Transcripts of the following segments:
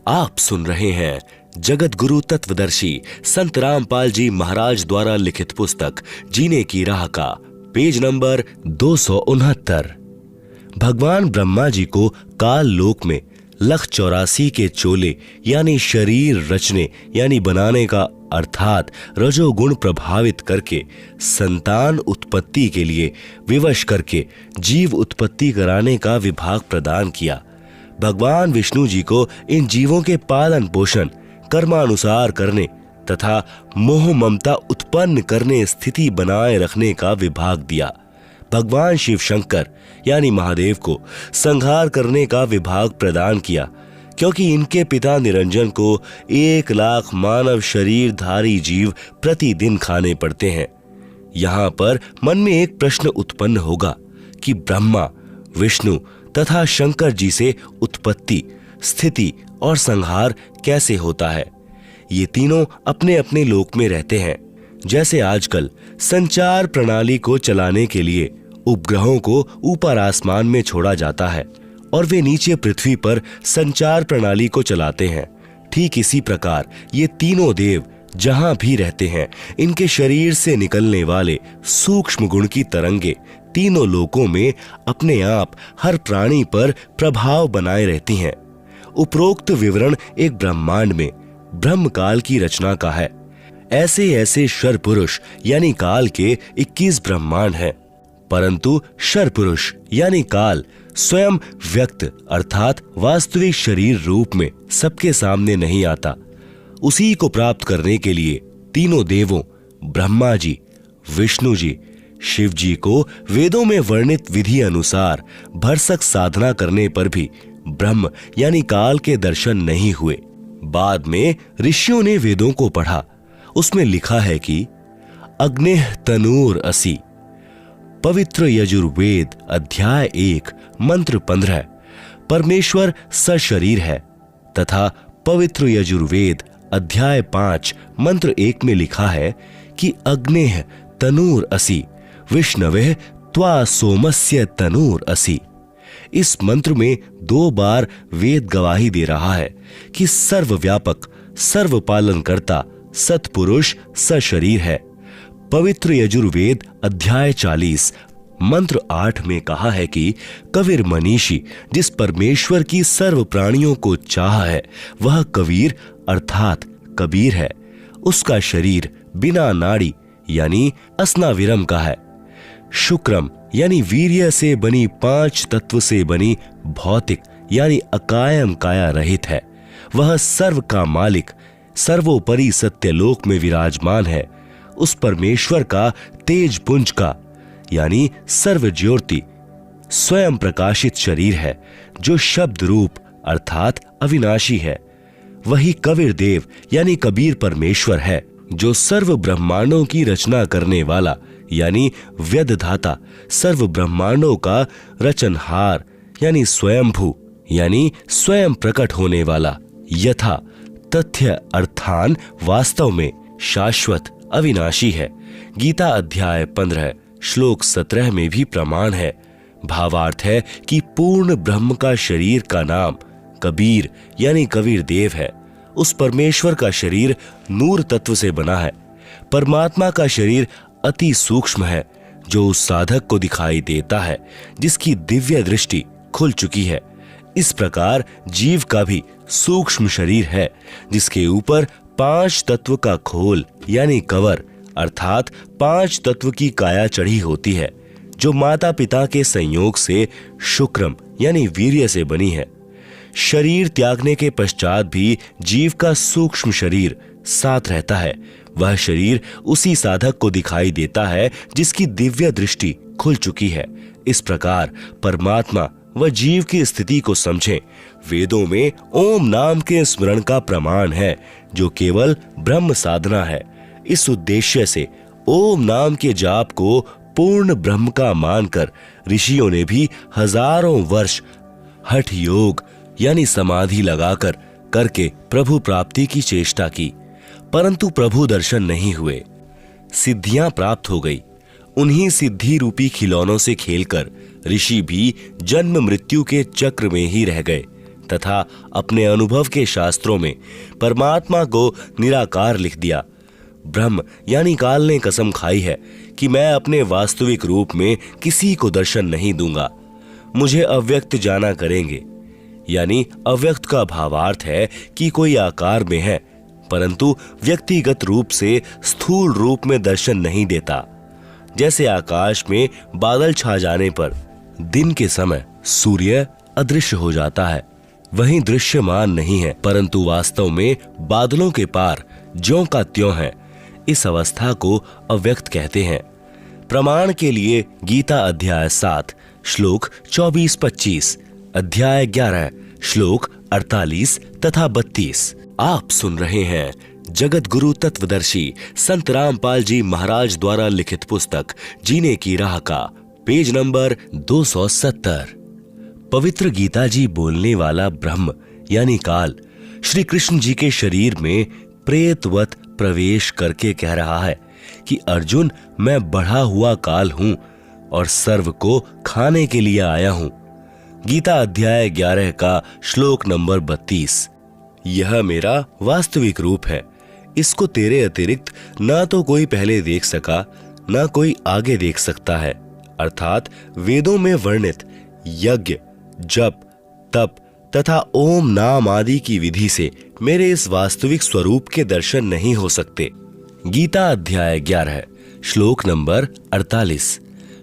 आप सुन रहे हैं जगत गुरु तत्वदर्शी संत रामपाल जी महाराज द्वारा लिखित पुस्तक जीने की राह का पेज नंबर 269। भगवान ब्रह्मा जी को काल लोक में 184 के चोले यानी शरीर रचने यानी बनाने का अर्थात रजोगुण प्रभावित करके संतान उत्पत्ति के लिए विवश करके जीव उत्पत्ति कराने का विभाग प्रदान किया। भगवान विष्णु जी को इन जीवों के पालन पोषण कर्मानुसार करने तथा मोह ममता उत्पन्न करने स्थिति बनाए रखने का विभाग दिया। भगवान शिव शंकर यानी महादेव को संहार करने का विभाग प्रदान किया, क्योंकि इनके पिता निरंजन को 1 लाख मानव शरीरधारी जीव प्रतिदिन खाने पड़ते हैं। यहाँ पर मन में एक प्रश्न उत्पन्न होगा कि ब्रह्मा, विष्णु तथा शंकर जी से उत्पत्ति, स्थिति और संहार कैसे होता है। ये तीनों अपने अपने लोक में रहते हैं। जैसे आजकल संचार प्रणाली को चलाने के लिए उपग्रहों को ऊपर आसमान में छोड़ा जाता है और वे नीचे पृथ्वी पर संचार प्रणाली को चलाते हैं, ठीक इसी प्रकार ये तीनों देव जहां भी रहते हैं, इनके शरीर से निकलने वाले सूक्ष्म गुण की तरंगे तीनों लोकों में अपने आप हर प्राणी पर प्रभाव बनाए रहती हैं। उपरोक्त विवरण एक ब्रह्मांड में ब्रह्म काल की रचना का है। ऐसे ऐसे शर पुरुष यानी काल के 21 ब्रह्मांड हैं, परंतु शर पुरुष यानी काल स्वयं व्यक्त अर्थात वास्तविक शरीर रूप में सबके सामने नहीं आता। उसी को प्राप्त करने के लिए तीनों देवों ब्रह्मा जी, विष्णु जी, शिव जी को वेदों में वर्णित विधि अनुसार भरसक साधना करने पर भी ब्रह्म यानी काल के दर्शन नहीं हुए। बाद में ऋषियों ने वेदों को पढ़ा। उसमें लिखा है कि अग्निः तनूर असि, पवित्र यजुर्वेद अध्याय 1 मंत्र 15 परमेश्वर सशरीर है, तथा पवित्र यजुर्वेद अध्याय 5 मंत्र 1 में लिखा है कि अग्निः तनूर असि विष्णवे त्वा सोमस्य तनूर असि। इस मंत्र में 2 बार वेद गवाही दे रहा है कि सर्वव्यापक सर्व पालन करता सत्पुरुष सशरीर है। पवित्र यजुर्वेद अध्याय 40 मंत्र 8 में कहा है कि कबीर मनीषी जिस परमेश्वर की सर्व प्राणियों को चाह है वह कबीर अर्थात कबीर है। उसका शरीर बिना नाड़ी यानी अस्नाविरम का है। शुक्रम यानी वीर्य से बनी 5 तत्व से बनी भौतिक यानी अकायम काया रहित है। वह सर्व का मालिक सर्वोपरि सत्यलोक में विराजमान है। उस परमेश्वर का तेज पुंज का यानी सर्व ज्योति स्वयं प्रकाशित शरीर है, जो शब्द रूप अर्थात अविनाशी है। वही कबीर देव यानी कबीर परमेश्वर है, जो सर्व ब्रह्मांडों की रचना करने वाला यानी व्यदधाता, सर्व ब्रह्मांडों का रचनहार यानी स्वयंभू यानी स्वयं प्रकट होने वाला, यथा तथ्य अर्थान वास्तव में शाश्वत अविनाशी है। गीता अध्याय 15 श्लोक 17 में भी प्रमाण है। भावार्थ है कि पूर्ण ब्रह्म का शरीर का नाम कबीर यानी कबीर देव है। उस परमेश्वर का शरीर नूर तत्व से बना है। परमात्मा का शरीर अति सूक्ष्म है, जो उस साधक को दिखाई देता है जिसकी दिव्य दृष्टि खुल चुकी है। इस प्रकार जीव का भी सूक्ष्म शरीर है, जिसके ऊपर 5 तत्व का खोल यानी कवर अर्थात 5 तत्व की काया चढ़ी होती है, जो माता पिता के संयोग से शुक्रम यानी वीर्य से बनी है। शरीर त्यागने के पश्चात भी जीव का सूक्ष्म शरीर साथ रहता है। वह शरीर उसी साधक को दिखाई देता है जिसकी दिव्य दृष्टि खुल चुकी है। इस प्रकार परमात्मा व जीव की स्थिति को समझें। वेदों में ओम नाम के स्मरण का प्रमाण है, जो केवल ब्रह्म साधना है। इस उद्देश्य से ओम नाम के जाप को पूर्ण ब्रह्म का मानकर ऋषियों ने भी हजारों वर्ष हठ योग यानी समाधि लगाकर करके प्रभु प्राप्ति की चेष्टा की, परंतु प्रभु दर्शन नहीं हुए। सिद्धियां प्राप्त हो गई। उन्हीं सिद्धि रूपी खिलौनों से खेलकर ऋषि भी जन्म मृत्यु के चक्र में ही रह गए। तथा अपने अनुभव के शास्त्रों में परमात्मा को निराकार लिख दिया। ब्रह्म यानी काल ने कसम खाई है कि मैं अपने वास्तविक रूप में किसी को दर्शन नहीं दूंगा, मुझे अव्यक्त जाना करेंगे। यानी अव्यक्त का भावार्थ है कि कोई आकार में है परंतु व्यक्तिगत रूप से स्थूल रूप में दर्शन नहीं देता। जैसे आकाश में बादल छा जाने पर दिन के समय सूर्य अदृश्य हो जाता है, वहीं दृश्यमान नहीं है परंतु वास्तव में बादलों के पार ज्यों का त्यों है। इस अवस्था को अव्यक्त कहते हैं। प्रमाण के लिए गीता अध्याय 7 श्लोक 24-25, अध्याय 11 श्लोक 48 तथा 32। आप सुन रहे हैं जगत गुरु तत्वदर्शी संत रामपाल जी महाराज द्वारा लिखित पुस्तक जीने की राह का पेज नंबर 270। पवित्र गीता जी बोलने वाला ब्रह्म यानी काल श्री कृष्ण जी के शरीर में प्रेतवत प्रवेश करके कह रहा है कि अर्जुन, मैं बढ़ा हुआ काल हूं और सर्व को खाने के लिए आया हूं। गीता अध्याय 11 का श्लोक नंबर 32। यह मेरा वास्तविक रूप है, इसको तेरे अतिरिक्त ना तो कोई पहले देख सका ना कोई आगे देख सकता है। अर्थात वेदों में वर्णित यज्ञ, जप, तप तथा ओम नाम आदि की विधि से मेरे इस वास्तविक स्वरूप के दर्शन नहीं हो सकते। गीता अध्याय 11 श्लोक नंबर 48।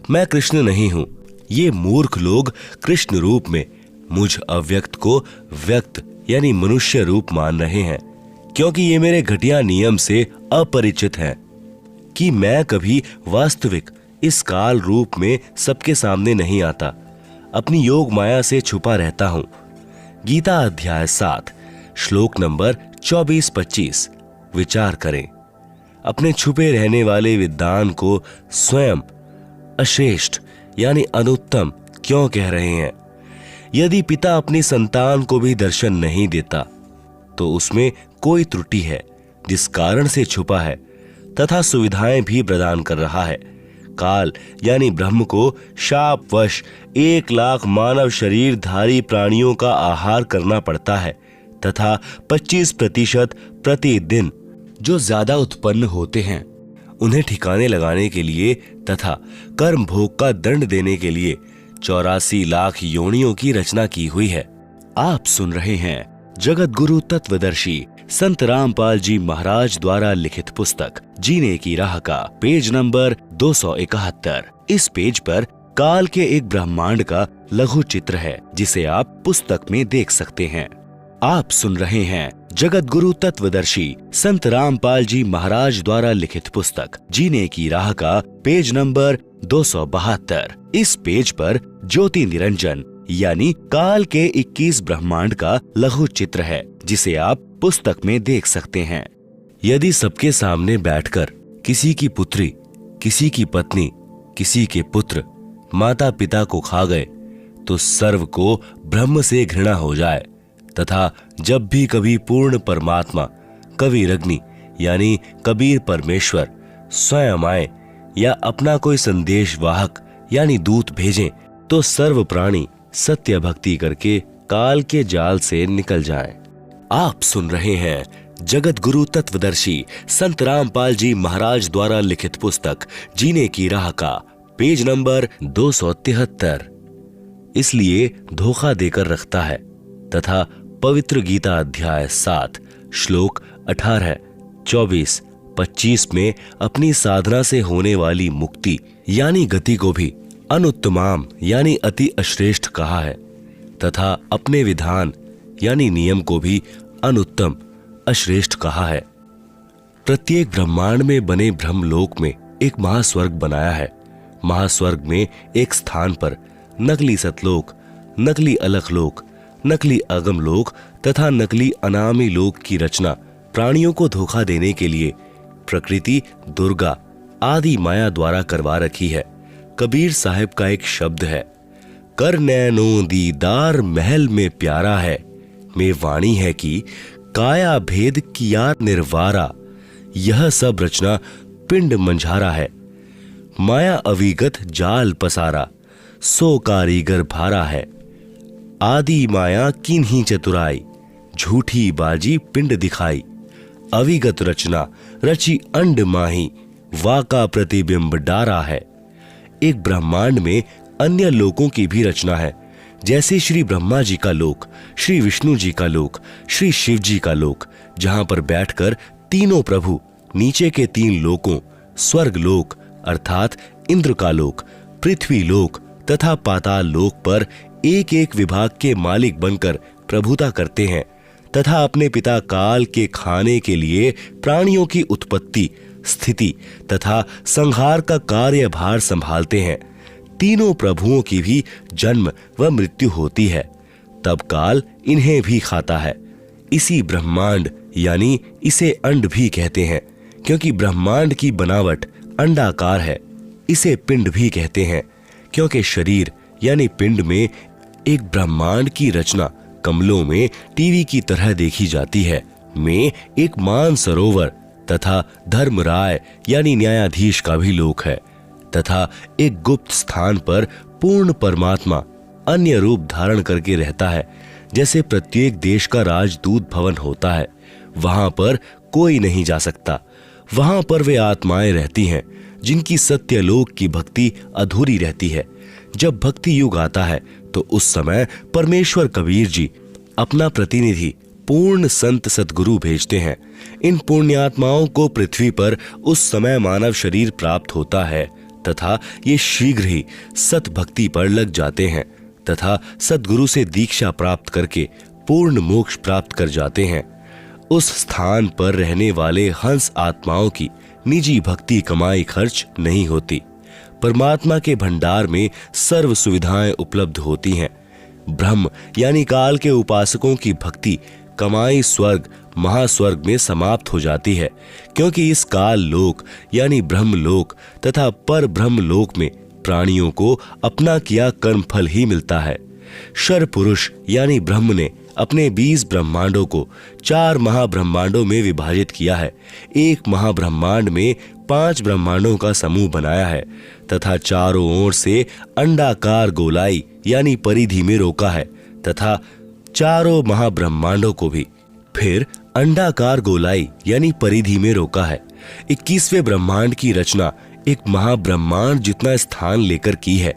मैं कृष्ण नहीं हूं, ये मूर्ख लोग कृष्ण रूप में मुझ अव्यक्त को व्यक्त यानी मनुष्य रूप मान रहे हैं, क्योंकि ये मेरे घटिया नियम से अपरिचित हैं कि मैं कभी वास्तविक इस काल रूप में सबके सामने नहीं आता, अपनी योग माया से छुपा रहता हूं। गीता अध्याय 7 श्लोक नंबर 24-25। विचार करें, अपने छुपे रहने वाले विद्वान को स्वयं अश्रेष्ठ यानी अनुत्तम क्यों कह रहे हैं? यदि पिता अपनी संतान को भी दर्शन नहीं देता तो उसमें कोई त्रुटि है जिस कारण से छुपा है तथा सुविधाएं भी प्रदान कर रहा है। काल यानी ब्रह्म को शापवश 1,00,000 मानव शरीरधारी प्राणियों का आहार करना पड़ता है तथा 25% प्रतिदिन जो ज्यादा उत्पन्न होते हैं उन्हें ठिकाने लगाने के लिए तथा कर्म भोग का दंड देने के लिए 84 लाख योनियों की रचना की हुई है। आप सुन रहे हैं जगत गुरु तत्वदर्शी संत रामपाल जी महाराज द्वारा लिखित पुस्तक जीने की राह का पेज नंबर 271। इस पेज पर काल के एक ब्रह्मांड का लघु चित्र है जिसे आप पुस्तक में देख सकते हैं। आप सुन रहे हैं जगत गुरु तत्वदर्शी संत रामपाल जी महाराज द्वारा लिखित पुस्तक जीने की राह का पेज नंबर 272। इस पेज पर ज्योति निरंजन यानी काल के 21 ब्रह्मांड का लघु चित्र है जिसे आप पुस्तक में देख सकते हैं। यदि सबके सामने बैठकर किसी की पुत्री, किसी की पत्नी, किसी के पुत्र माता पिता को खा गए तो सर्व को ब्रह्म से घृणा हो जाए तथा जब भी कभी पूर्ण परमात्मा कबीर अग्नि यानी कबीर परमेश्वर स्वयं आए या अपना कोई संदेश वाहक यानी दूत भेजें तो सर्व प्राणी सत्य भक्ति करके काल के जाल से निकल जाएं। आप सुन रहे हैं जगत गुरु तत्वदर्शी संत रामपाल जी महाराज द्वारा लिखित पुस्तक जीने की राह का पेज नंबर 273। इसलिए धोखा देकर रखता है तथा पवित्र गीता अध्याय 7 श्लोक 18, 24, 25 में अपनी साधना से होने वाली मुक्ति यानी गति को भी अनुत्तमाम यानी अति अश्रेष्ठ कहा है तथा अपने विधान यानी नियम को भी अनुत्तम अश्रेष्ठ कहा है। प्रत्येक ब्रह्मांड में बने ब्रह्मलोक में एक महास्वर्ग बनाया है। महास्वर्ग में एक स्थान पर नकली सतलोक, नकली अलखलोक, नकली अगम लोक तथा नकली अनामी लोक की रचना प्राणियों को धोखा देने के लिए प्रकृति दुर्गा आदि माया द्वारा करवा रखी है। कबीर साहब का एक शब्द है, कर नैनो दीदार महल में प्यारा है, में वाणी है कि काया भेद किया निर्वारा, यह सब रचना पिंड मंझारा है। माया अविगत जाल पसारा, सो कारीगर भारा है। आदि माया कीन्ही चतुराई, झूठी बाजी पिंड दिखाई, अविगत रचना रची अंड माही, वाका प्रतिबिंब डारा है। एक ब्रह्मांड में अन्य लोकों की भी रचना है, जैसे श्री ब्रह्मा जी का लोक, श्री विष्णु जी का लोक, श्री शिव जी का लोक, जहां पर बैठकर तीनों प्रभु नीचे के 3 लोकों स्वर्ग लोक अर्थात इंद्र का लोक, पृथ्वी लोक तथा पाताल लोक पर एक एक विभाग के मालिक बनकर प्रभुता करते हैं तथा अपने पिता काल के खाने के लिए प्राणियों की उत्पत्ति, स्थिति तथा संहार का कार्यभार संभालते हैं। तीनों प्रभुओं की भी जन्म व मृत्यु होती है, तब काल इन्हें भी खाता है। इसी ब्रह्मांड यानी इसे अंड भी कहते हैं, क्योंकि ब्रह्मांड की बनावट अंडाकार है। इसे पिंड भी कहते हैं, क्योंकि शरीर यानी पिंड में एक ब्रह्मांड की रचना कमलों में टीवी की तरह देखी जाती है, में एक मानसरोवर तथा धर्मराय यानी न्यायाधीश का भी लोक है तथा एक गुप्त स्थान पर पूर्ण परमात्मा अन्य रूप धारण करके रहता है। जैसे प्रत्येक देश का राजदूत भवन होता है, वहां पर कोई नहीं जा सकता। वहां पर वे आत्माएं रहती हैं जिनकी सत्यलोक की भक्ति अधूरी रहती है। जब भक्ति युग आता है तो उस समय परमेश्वर कबीर जी अपना प्रतिनिधि पूर्ण संत सतगुरु भेजते हैं। इन पुण्यात्माओं को पृथ्वी पर उस समय मानव शरीर प्राप्त होता है तथा ये शीघ्र ही सत भक्ति पर लग जाते हैं तथा सतगुरु से दीक्षा प्राप्त करके पूर्ण मोक्ष प्राप्त कर जाते हैं। उस स्थान पर रहने वाले हंस आत्माओं की निजी भक्ति कमाई खर्च नहीं होती। परमात्मा के भंडार में सर्व सुविधाएं उपलब्ध होती हैं। ब्रह्म यानी काल के उपासकों की भक्ति कमाई स्वर्ग महास्वर्ग में समाप्त हो जाती है, क्योंकि इस काल लोक यानी ब्रह्म लोक तथा पर ब्रह्म लोक में प्राणियों को अपना किया कर्म फल ही मिलता है। शर पुरुष यानी ब्रह्म ने अपने 20 ब्रह्मांडों को 4 महाब्रह्मांडों में विभाजित किया है। एक महाब्रह्मांड में 5 ब्रह्मांडों का समूह बनाया है तथा चारों ओर से अंडाकार गोलाई यानी परिधि में रोका है तथा चारों महाब्रह्मांडों को भी फिर अंडाकार गोलाई यानी परिधि में रोका है। 21वें ब्रह्मांड की रचना एक महाब्रह्मांड जितना स्थान लेकर की है।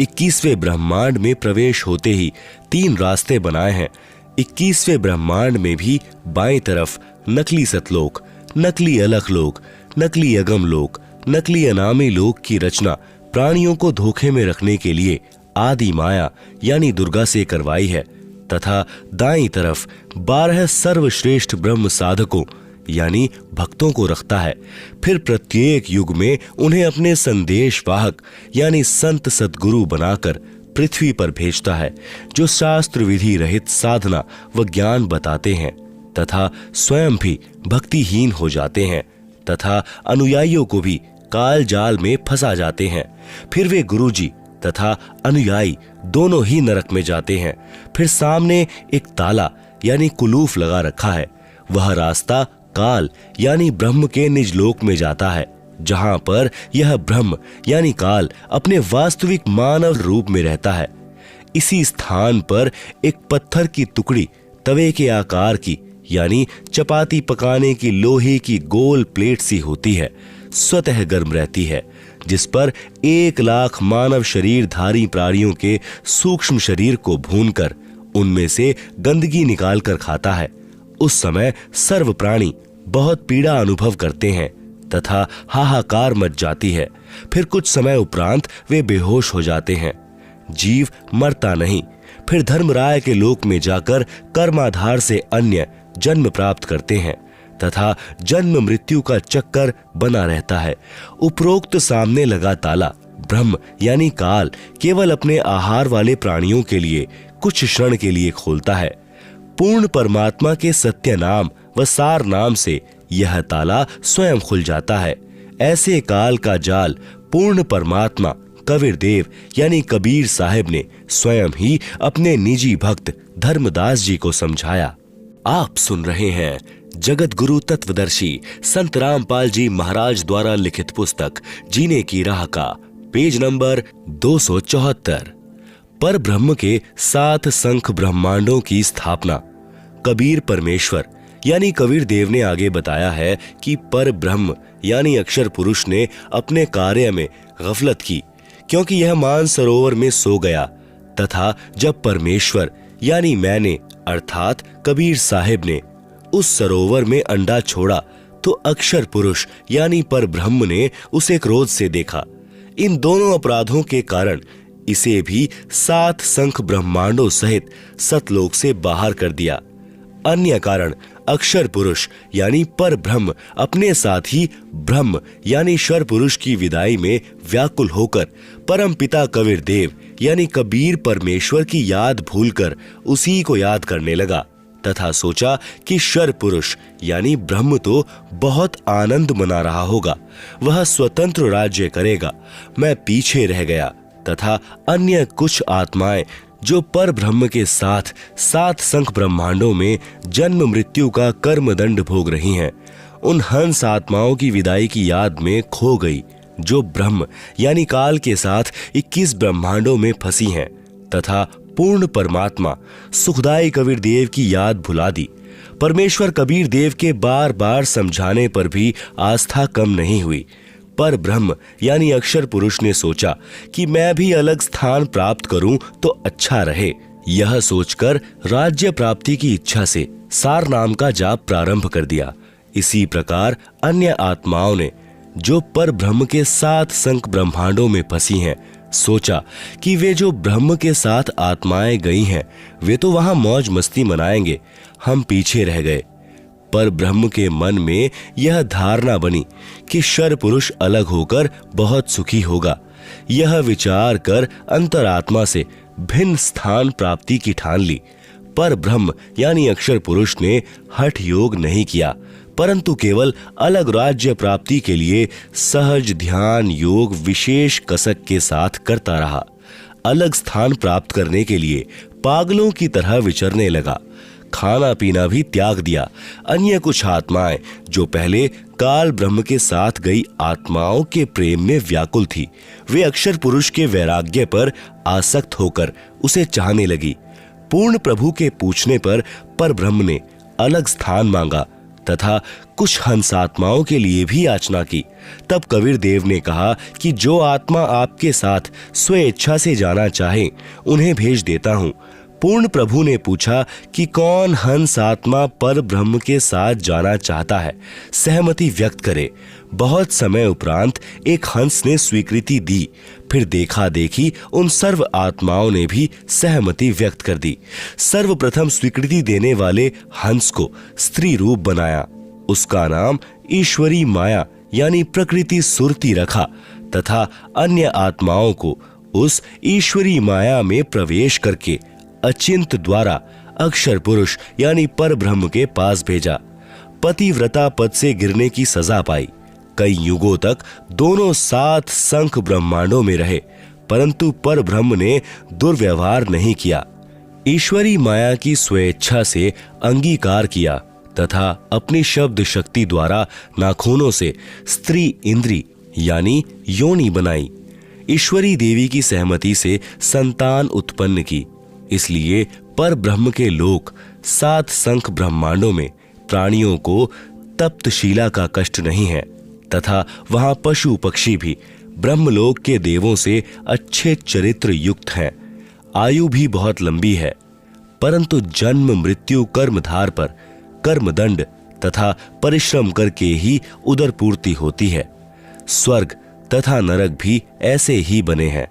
21वें ब्रह्मांड में प्रवेश होते ही 3 रास्ते बनाए हैं। 21वें ब्रह्मांड में भी बाएं तरफ नकली सतलोक, नकली अलख लोक, नकली अगम लोक, नकली अनामी लोक की रचना प्राणियों को धोखे में रखने के लिए आदि माया यानी दुर्गा से करवाई है तथा दाईं तरफ 12 सर्वश्रेष्ठ ब्रह्म साधकों यानी भक्तों को रखता है। फिर प्रत्येक युग में उन्हें अपने संदेश वाहक यानी संत सतगुरु बनाकर पृथ्वी पर भेजता है, जो शास्त्र विधि रहित साधना व ज्ञान बताते हैं तथा स्वयं भी भक्तिहीन हो जाते हैं तथा अनुयायियों को भी काल जाल में फंसा जाते हैं। फिर वे गुरुजी तथा अनुयायी दोनों ही नरक में जाते हैं। फिर सामने एक ताला यानी कुलूफ लगा रखा है। वह रास्ता काल यानी ब्रह्म के निज लोक में जाता है, जहां पर यह ब्रह्म यानी काल अपने वास्तविक मानव रूप में रहता है। इसी स्थान पर एक पत्थर की टुकड़ी तवे के आकार की यानी चपाती पकाने की लोहे की गोल प्लेट सी होती है, स्वतः गर्म रहती है, जिस पर 1 लाख मानव शरीरधारी प्राणियों के सूक्ष्म शरीर को भूनकर उनमें से गंदगी निकालकर खाता है। उस समय सर्व प्राणी बहुत पीड़ा अनुभव करते हैं तथा हाहाकार मच जाती है। फिर कुछ समय उपरांत वे बेहोश हो जाते हैं। जीव मरता नहीं, फिर धर्मराय के लोक में जाकर कर्माधार से अन्य जन्म प्राप्त करते हैं तथा जन्म मृत्यु का चक्कर बना रहता है। उपरोक्त सामने लगा ताला ब्रह्म यानी काल केवल अपने आहार वाले प्राणियों के लिए कुछ क्षण के लिए खोलता है। पूर्ण परमात्मा के सत्य नाम व सार नाम से यह ताला स्वयं खुल जाता है। ऐसे काल का जाल पूर्ण परमात्मा कबीर देव यानी कबीर साहब ने स्वयं ही अपने निजी भक्त धर्मदास जी को समझाया। आप सुन रहे हैं जगत गुरु तत्वदर्शी संत रामपाल जी महाराज द्वारा लिखित पुस्तक जीने की राह का पेज नंबर 274। पर ब्रह्म के 7 संख ब्रह्मांडों की स्थापना। कबीर परमेश्वर यानी कबीर देव ने आगे बताया है कि पर ब्रह्म यानी अक्षर पुरुष ने अपने कार्य में गफलत की, क्योंकि यह मानसरोवर में सो गया, तथा जब परमेश्वर यानी मैंने अर्थात कबीर साहिब ने उस सरोवर में अंडा छोड़ा तो अक्षर पुरुष यानी पर ब्रह्म ने उसे क्रोध से देखा। इन दोनों अपराधों के कारण इसे भी 7 संख ब्रह्मांडों सहित सतलोक से बाहर कर दिया। अन्य कारण अक्षर पुरुष यानी पर ब्रह्म अपने साथ ही ब्रह्म यानी शर पुरुष की विदाई में व्याकुल होकर परम पिता कबीर देव यानी कबीर परमेश्वर की याद भूलकर उसी को याद करने लगा, तथा सोचा कि शर पुरुष यानी ब्रह्म तो बहुत आनंद मना रहा होगा, वह स्वतंत्र राज्य करेगा, मैं पीछे रह गया। तथा अन्य कुछ आत्माएं जो पर ब्रह्म के साथ 7 संख ब्रह्मांडों में जन्म मृत्यु का कर्म दंड भोग रही हैं, उन हंस आत्माओं की विदाई की याद में खो गई, जो ब्रह्म यानी काल के साथ 21 ब्रह्मांडों में फंसी हैं, तथा पूर्ण परमात्मा सुखदाई कबीर देव की याद भुला दी। परमेश्वर कबीर देव के बार बार समझाने पर भी आस्था कम नहीं हुई। पर ब्रह्म यानी अक्षर पुरुष ने सोचा कि मैं भी अलग स्थान प्राप्त करूं तो अच्छा रहे। यह सोचकर राज्य प्राप्ति की इच्छा से सार नाम का जाप प्रारंभ कर दिया। इसी प्रकार अन्य आत्माओं ने जो पर ब्रह्म के 7 संख ब्रह्मांडों में फंसी हैं, सोचा कि वे जो ब्रह्म के साथ आत्माएं गई हैं वे तो वहां मौज मस्ती मनाएंगे, हम पीछे रह गए। पर ब्रह्म के मन में यह धारणा बनी कि शर पुरुष अलग होकर बहुत सुखी होगा। यह विचार कर अंतरात्मा से भिन्न स्थान प्राप्ति की ठान ली। पर ब्रह्म यानी अक्षर पुरुष ने हठ योग नहीं किया, परंतु केवल अलग राज्य प्राप्ति के लिए सहज ध्यान योग विशेष कसक के साथ करता रहा। अलग स्थान प्राप्त करने के लिए पागलों की तरह विचरने लगा। खाना पीना भी त्याग दिया। अन्य कुछ आत्माएं जो पहले काल ब्रह्म के साथ गई आत्माओं के प्रेम में व्याकुल थी, वे अक्षर पुरुष के वैराग्य पर आसक्त होकर उसे चाहने लगी। पूर्ण प्रभु के पूछने पर ब्रह्म ने अलग स्थान मांगा तथा कुछ हंस आत्माओं के लिए भी याचना की। तब कबीर देव ने कहा कि जो आत्मा आपके साथ स्वेच्छा से जाना चाहे उन्हें भेज देता हूं। पूर्ण प्रभु ने पूछा कि कौन हंस आत्मा पर ब्रह्म के साथ जाना चाहता है, सहमति व्यक्त करे। बहुत समय उपरांत एक हंस ने स्वीकृति दी। फिर देखा देखी उन सर्व आत्माओं ने भी सहमति व्यक्त कर दी। सर्वप्रथम स्वीकृति देने वाले हंस को स्त्री रूप बनाया। उसका नाम ईश्वरी माया यानी प्रकृति सुरती रखा तथा अन्य आत्माओं को उस ईश्वरी माया में प्रवेश करके अचिंत द्वारा अक्षर पुरुष यानी पर ब्रह्म के पास भेजा। पतिव्रता पद से गिरने की सजा पाई। कई युगों तक दोनों 7 संख ब्रह्मांडों में रहे, परंतु पर ब्रह्म ने दुर्व्यवहार नहीं किया। ईश्वरी माया की स्वेच्छा से अंगीकार किया तथा अपनी शब्द शक्ति द्वारा नाखूनों से स्त्री इंद्री यानी योनि बनाई। ईश्वरी देवी की सहमति से संतान उत्पन्न की। इसलिए पर ब्रह्म के लोक 7 संख ब्रह्मांडों में प्राणियों को तप्तशीला का कष्ट नहीं है तथा वहां पशु पक्षी भी ब्रह्मलोक के देवों से अच्छे चरित्र युक्त हैं। आयु भी बहुत लंबी है, परंतु जन्म मृत्यु कर्मधार पर कर्मदंड तथा परिश्रम करके ही उदर पूर्ति होती है। स्वर्ग तथा नरक भी ऐसे ही बने हैं।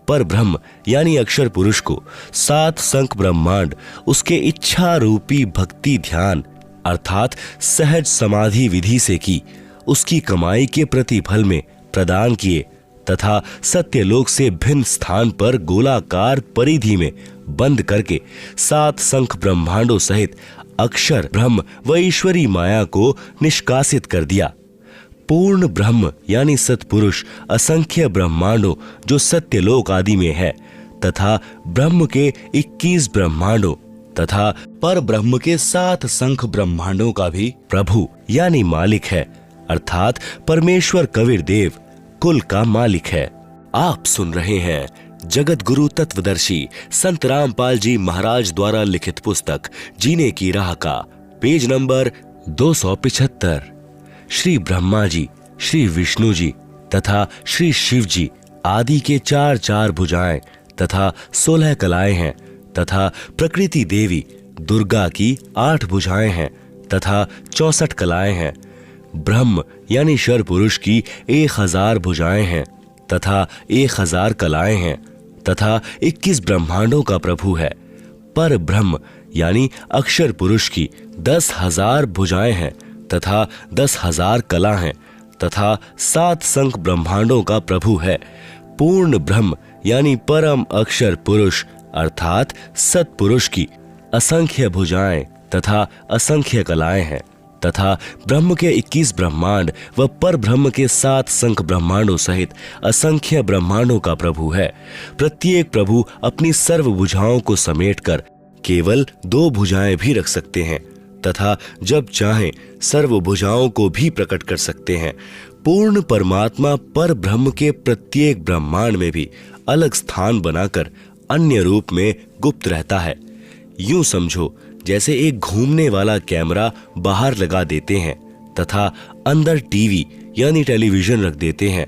पर ब्रह्म यानी अक्षर पुरुष को 7 संख ब्रह्मांड उसके इच्छा रूपी भक्ति ध्यान अर्थात सहज समाधि विधि से की उसकी कमाई के प्रतिफल में प्रदान किए तथा सत्यलोक से भिन्न स्थान पर गोलाकार परिधि में बंद करके 7 संख ब्रह्मांडों सहित अक्षर ब्रह्म व ईश्वरी माया को निष्कासित कर दिया। पूर्ण ब्रह्म यानी सत्पुरुष असंख्य ब्रह्मांडों जो सत्यलोक आदि में है तथा ब्रह्म के 21 ब्रह्मांडों तथा पर ब्रह्म के 7 संख ब्रह्मांडों का भी प्रभु यानी मालिक है, अर्थात परमेश्वर कबीर देव कुल का मालिक है। आप सुन रहे हैं जगत गुरु तत्वदर्शी संत रामपाल जी महाराज द्वारा लिखित पुस्तक जीने की राह का पेज नंबर 275। श्री ब्रह्मा जी, श्री विष्णु जी तथा श्री शिव जी आदि के 4 भुजाएं तथा 16 कलाएं हैं तथा प्रकृति देवी दुर्गा की 8 भुजाएं हैं तथा 64 कलाएं हैं। ब्रह्म यानी शर पुरुष की 1000 भुजाएं हैं तथा 1000 कलाएं हैं तथा 21 ब्रह्मांडों का प्रभु है। पर ब्रह्म यानी अक्षर पुरुष की 10,000 भुजाएं हैं तथा 10,000 कला हैं तथा 7 संख ब्रह्मांडों का प्रभु है। पूर्ण ब्रह्म यानी परम अक्षर पुरुष अर्थात सत्पुरुष की असंख्य भुजाएं तथा असंख्य कलाएं हैं तथा ब्रह्म के 21 ब्रह्मांड व पर ब्रह्म के 7 संख ब्रह्मांडों सहित असंख्य ब्रह्मांडों का प्रभु है। प्रत्येक प्रभु अपनी सर्व भुजाओं को समेटकर केवल 2 भुजाएं भी रख सकते हैं तथा जब चाहें सर्व भुजाओं को भी प्रकट कर सकते हैं। पूर्ण परमात्मा पर ब्रह्म के प्रत्येक ब्रह्मांड में भी अलग स्थान बनाकर अन्य रूप में गुप्त रहता है। यूं समझो जैसे एक घूमने वाला कैमरा बाहर लगा देते हैं तथा अंदर टीवी यानी टेलीविजन रख देते हैं।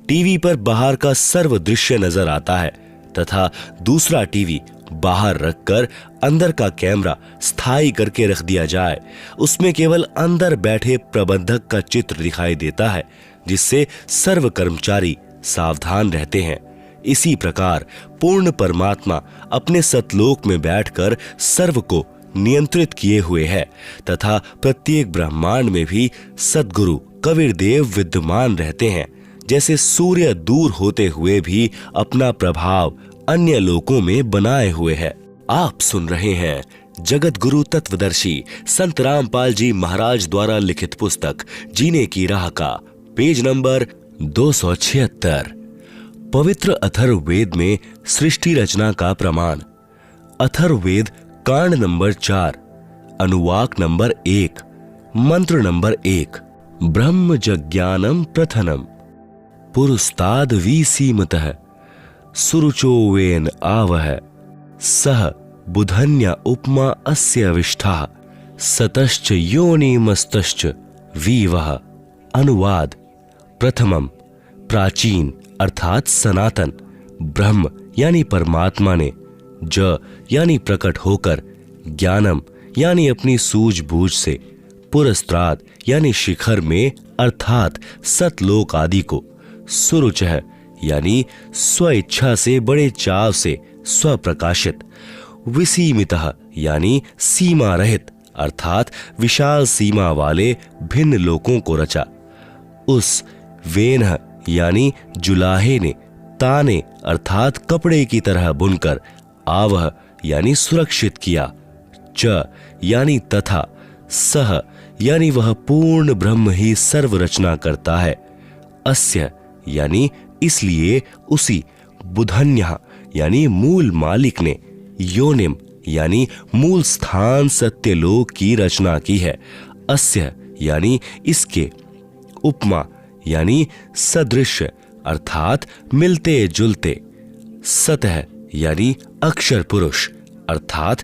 टीवी पर बाहर का सर्व दृश्य नजर आता है तथा दूसरा टीवी बाहर रखकर अंदर का कैमरा स्थायी करके रख दिया जाए। उसमें केवल अंदर बैठे प्रबंधक का चित्र दिखाई देता है जिससे सर्व कर्मचारी सावधान रहते हैं। इसी प्रकार पूर्ण परमात्मा अपने सतलोक में बैठकर सर्व को नियंत्रित किए हुए है तथा प्रत्येक ब्रह्मांड में भी सद्गुरु कबीर देव विद्यमान रहते हैं। जैसे सूर्य दूर होते हुए भी अपना प्रभाव अन्य लोकों में बनाए हुए है। आप सुन रहे हैं जगत गुरु तत्वदर्शी संत रामपाल जी महाराज द्वारा लिखित पुस्तक जीने की राह का पेज नंबर 276। पवित्र अथर्ववेद में सृष्टि रचना का प्रमाण। अथर्ववेद कांड नंबर 4 अनुवाक नंबर 1 मंत्र नंबर 1। ब्रह्म जज्ञानम प्रथनम पुरुस्ताद विसीमतः सुरुचोवेन आवह सह बुधन्य उपमा अस्य विष्ठा सतश्च योनिमस्तश्च विवह। अनुवाद। प्रथमम प्राचीन अर्थात सनातन ब्रह्म यानी परमात्मा ने ज यानी प्रकट होकर ज्ञानम यानी अपनी सूझबूझ से पुरस्त्राद यानी शिखर में अर्थात सतलोक आदि को सुरुचः यानी स्व इच्छा से बड़े चाव से स्वप्रकाशित विसीमितः यानी सीमा रहित अर्थात विशाल सीमा वाले भिन्न लोकों को रचा। उस वेनह यानी जुलाहे ने ताने अर्थात कपड़े की तरह बुनकर आवह यानी सुरक्षित किया। च यानी तथा सह यानी वह पूर्ण ब्रह्म ही सर्व रचना करता है। अस्य यानी इसलिए उसी बुधन्य यानी मूल मालिक ने योनिम यानी मूल स्थान सत्यलोक की रचना की है। अस्य यानी इसके उपमा यानी सदृश्य अर्थात मिलते जुलते। सतह यानी अक्षर पुरुष अर्थात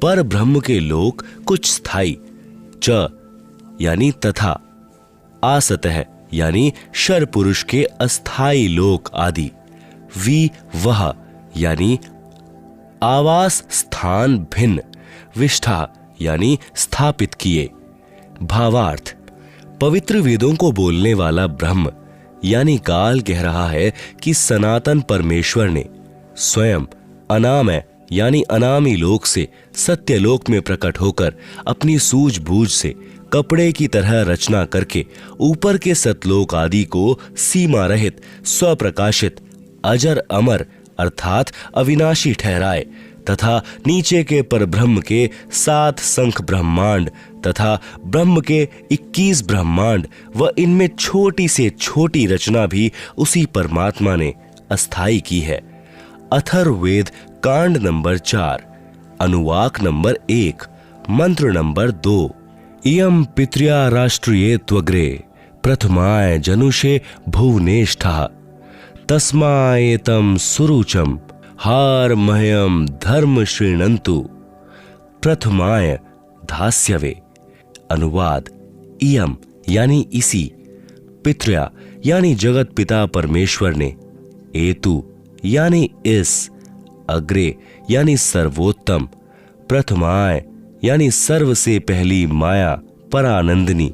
पर ब्रह्म के लोक कुछ स्थायी। च यानी तथा आसतः यानी शर पुरुष के अस्थाई लोक आदि। वि वह यानी आवास स्थान भिन्न। विष्ठा यानी स्थापित किए। भावार्थ। पवित्र वेदों को बोलने वाला ब्रह्म यानी काल कह रहा है कि सनातन परमेश्वर ने स्वयं अनामय यानी अनामी लोक से सत्यलोक में प्रकट होकर अपनी सूझबूझ से कपड़े की तरह रचना करके ऊपर के सतलोक आदि को सीमा रहित स्वप्रकाशित अजर अमर अर्थात अविनाशी ठहराए तथा नीचे के परब्रह्म के 7 संख ब्रह्मांड तथा ब्रह्म के 21 ब्रह्मांड व इनमें छोटी से छोटी रचना भी उसी परमात्मा ने अस्थाई की है। अथर्ववेद कांड नंबर 4 अनुवाक नंबर 1 मंत्र नंबर 2। इयं पित्र्या राष्ट्रिये त्वग्रे प्रथमाय जनुषे भुवनेष्ठः तस्माएतं सुरुचम हार मह्यम धर्म श्रीणंतु प्रथमाय धास्यवे। अनुवाद, इयम यानी इसी, पितृया यानी जगत पिता परमेश्वर ने, एतु यानी इस, अग्रे यानी सर्वोत्तम, प्रथमाय यानी सर्व से पहली माया परानंदिनी,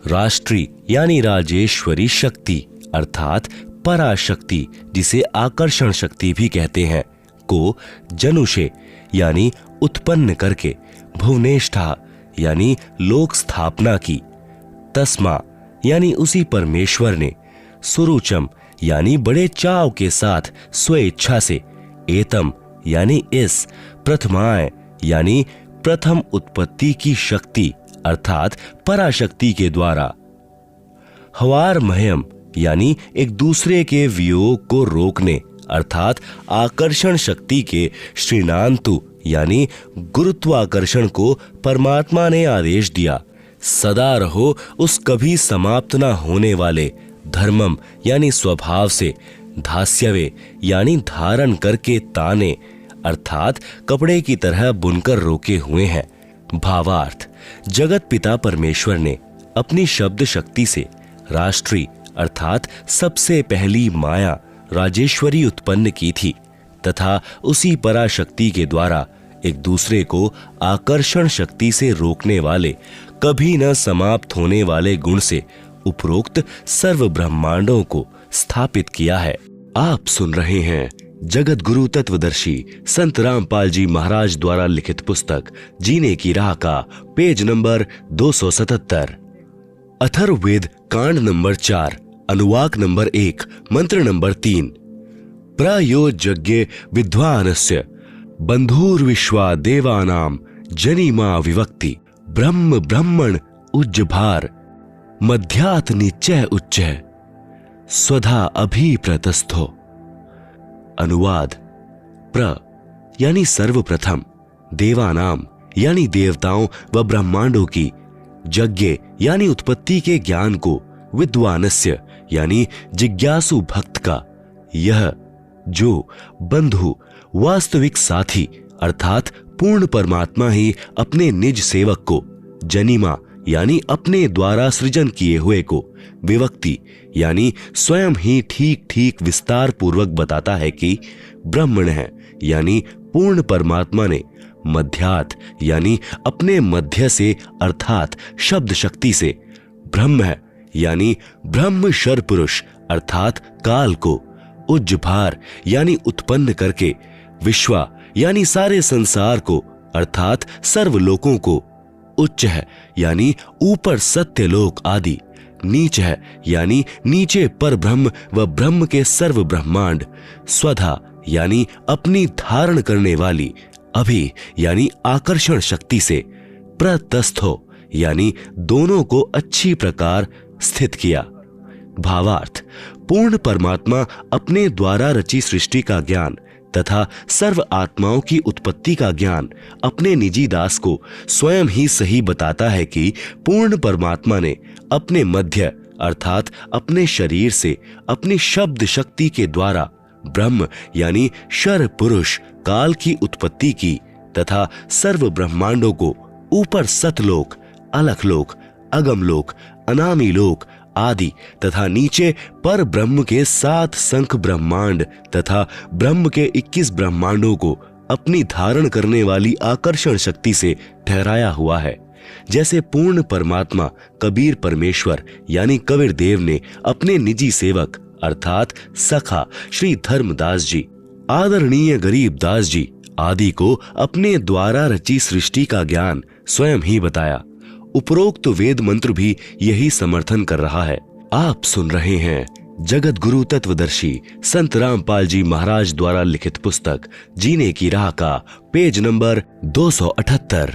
राष्ट्री यानी राजेश्वरी शक्ति अर्थात पराशक्ति जिसे आकर्षण शक्ति भी कहते हैं, को जनुषे यानी उत्पन्न करके, भुवनेष्ठा यानी लोक स्थापना की, तस्मा यानी उसी परमेश्वर ने, सुरुचम यानी बड़े चाव के साथ स्वेच्छा से, एतम यानी इस, प्रथमाय यानी प्रथम उत्पत्ति की शक्ति अर्थात पराशक्ति के द्वारा, हवार मह्यम यानी एक दूसरे के वियोग को रोकने अर्थात आकर्षण शक्ति के श्रीणांतु यानी गुरुत्वाकर्षण को परमात्मा ने आदेश दिया, सदा रहो उस कभी समाप्त न होने वाले धर्मम यानी स्वभाव से, धास्यवे यानी धारण करके ताने अर्थात कपड़े की तरह बुनकर रोके हुए हैं। भावार्थ, जगत पिता परमेश्वर ने अपनी शब्द शक्ति से राष्ट्री अर्थात सबसे पहली माया राजेश्वरी उत्पन्न की थी तथा उसी पराशक्ति के द्वारा एक दूसरे को आकर्षण शक्ति से रोकने वाले कभी न समाप्त होने वाले गुण से उपरोक्त सर्व ब्रह्मांडों को स्थापित किया है। आप सुन रहे हैं जगत गुरु तत्वदर्शी संत रामपाल जी महाराज द्वारा लिखित पुस्तक जीने की राह का पेज नंबर 277, अथर्ववेद कांड नंबर 4, अनुवाक नंबर 1, मंत्र नंबर 3। प्रयोज्य विद्वानस्य बंधुर्विश्वा देवानाम जनिमा विवक्ति ब्रह्म ब्रह्मण उज्जभार मध्यात निश्चय उच्चय स्वधा अभिप्रतस्थो। अनुवाद, प्र यानी सर्वप्रथम, देवानाम यानी देवताओं व ब्रह्मांडों की, यज्ञ यानी उत्पत्ति के ज्ञान को, विद्वानस्य यानी जिज्ञासु भक्त का, यह जो बंधु वास्तविक साथी अर्थात पूर्ण परमात्मा ही अपने निज सेवक को, जनिमा यानी अपने द्वारा सृजन किए हुए को, विवक्ति यानी स्वयं ही ठीक ठीक विस्तार पूर्वक बताता है कि ब्रह्मण है यानी पूर्ण परमात्मा ने, मध्यात यानी अपने मध्य से अर्थात शब्द शक्ति से, ब्रह्म है यानी ब्रह्म शर पुरुष अर्थात काल को, उज्जभार यानी उत्पन्न करके, विश्वा यानी सारे संसार को अर्थात सर्व लोकों को, उच्च है यानी ऊपर सत्यलोक आदि, नीच है यानी नीचे पर ब्रह्म व ब्रह्म के सर्व ब्रह्मांड, स्वधा यानी अपनी धारण करने वाली, अभि यानी आकर्षण शक्ति से, प्रतस्थो यानी दोनों को अच्छी प्रकार स्थित किया। भावार्थ, पूर्ण परमात्मा अपने द्वारा रची सृष्टि का ज्ञान तथा सर्व आत्माओं की उत्पत्ति का ज्ञान अपने निजी दास को स्वयं ही सही बताता है कि पूर्ण परमात्मा ने अपने मध्य अर्थात अपने शरीर से अपनी शब्द शक्ति के द्वारा ब्रह्म यानी शर पुरुष काल की उत्पत्ति की तथा सर्व ब्रह्मांडों को ऊपर सतलोक, अलखलोक, अगमलोक, अनामी लोक आदि तथा नीचे पर ब्रह्म के 7 संख ब्रह्मांड तथा ब्रह्म के 21 ब्रह्मांडों को अपनी धारण करने वाली आकर्षण शक्ति से ठहराया हुआ है। जैसे पूर्ण परमात्मा कबीर परमेश्वर यानी कबीर देव ने अपने निजी सेवक अर्थात सखा श्री धर्मदास जी, आदरणीय गरीबदास जी आदि को अपने द्वारा रची सृष्टि का ज्ञान स्वयं ही बताया। उपरोक्त वेद मंत्र भी यही समर्थन कर रहा है। आप सुन रहे हैं जगत गुरु तत्वदर्शी संत रामपाल जी महाराज द्वारा लिखित पुस्तक जीने की राह का पेज नंबर 278,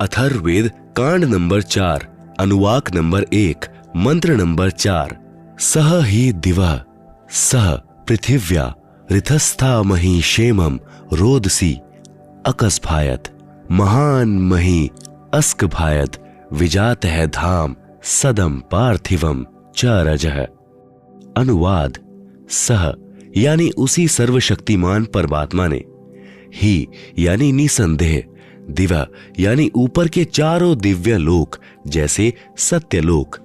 अथर्ववेद कांड नंबर 4, अनुवाक नंबर 1, मंत्र नंबर 4। सह ही दिवा सह पृथिव्या ऋतस्था मही क्षेमम रोदसी अकस्भायत महान मही अस्क भायत विजात है धाम सदम पार्थिवम च रजः। अनुवाद, सह यानी उसी सर्वशक्तिमान परमात्मा ने, ही यानी निसंदेह, दिव्य यानी ऊपर के चारों दिव्य लोक जैसे सत्यलोक,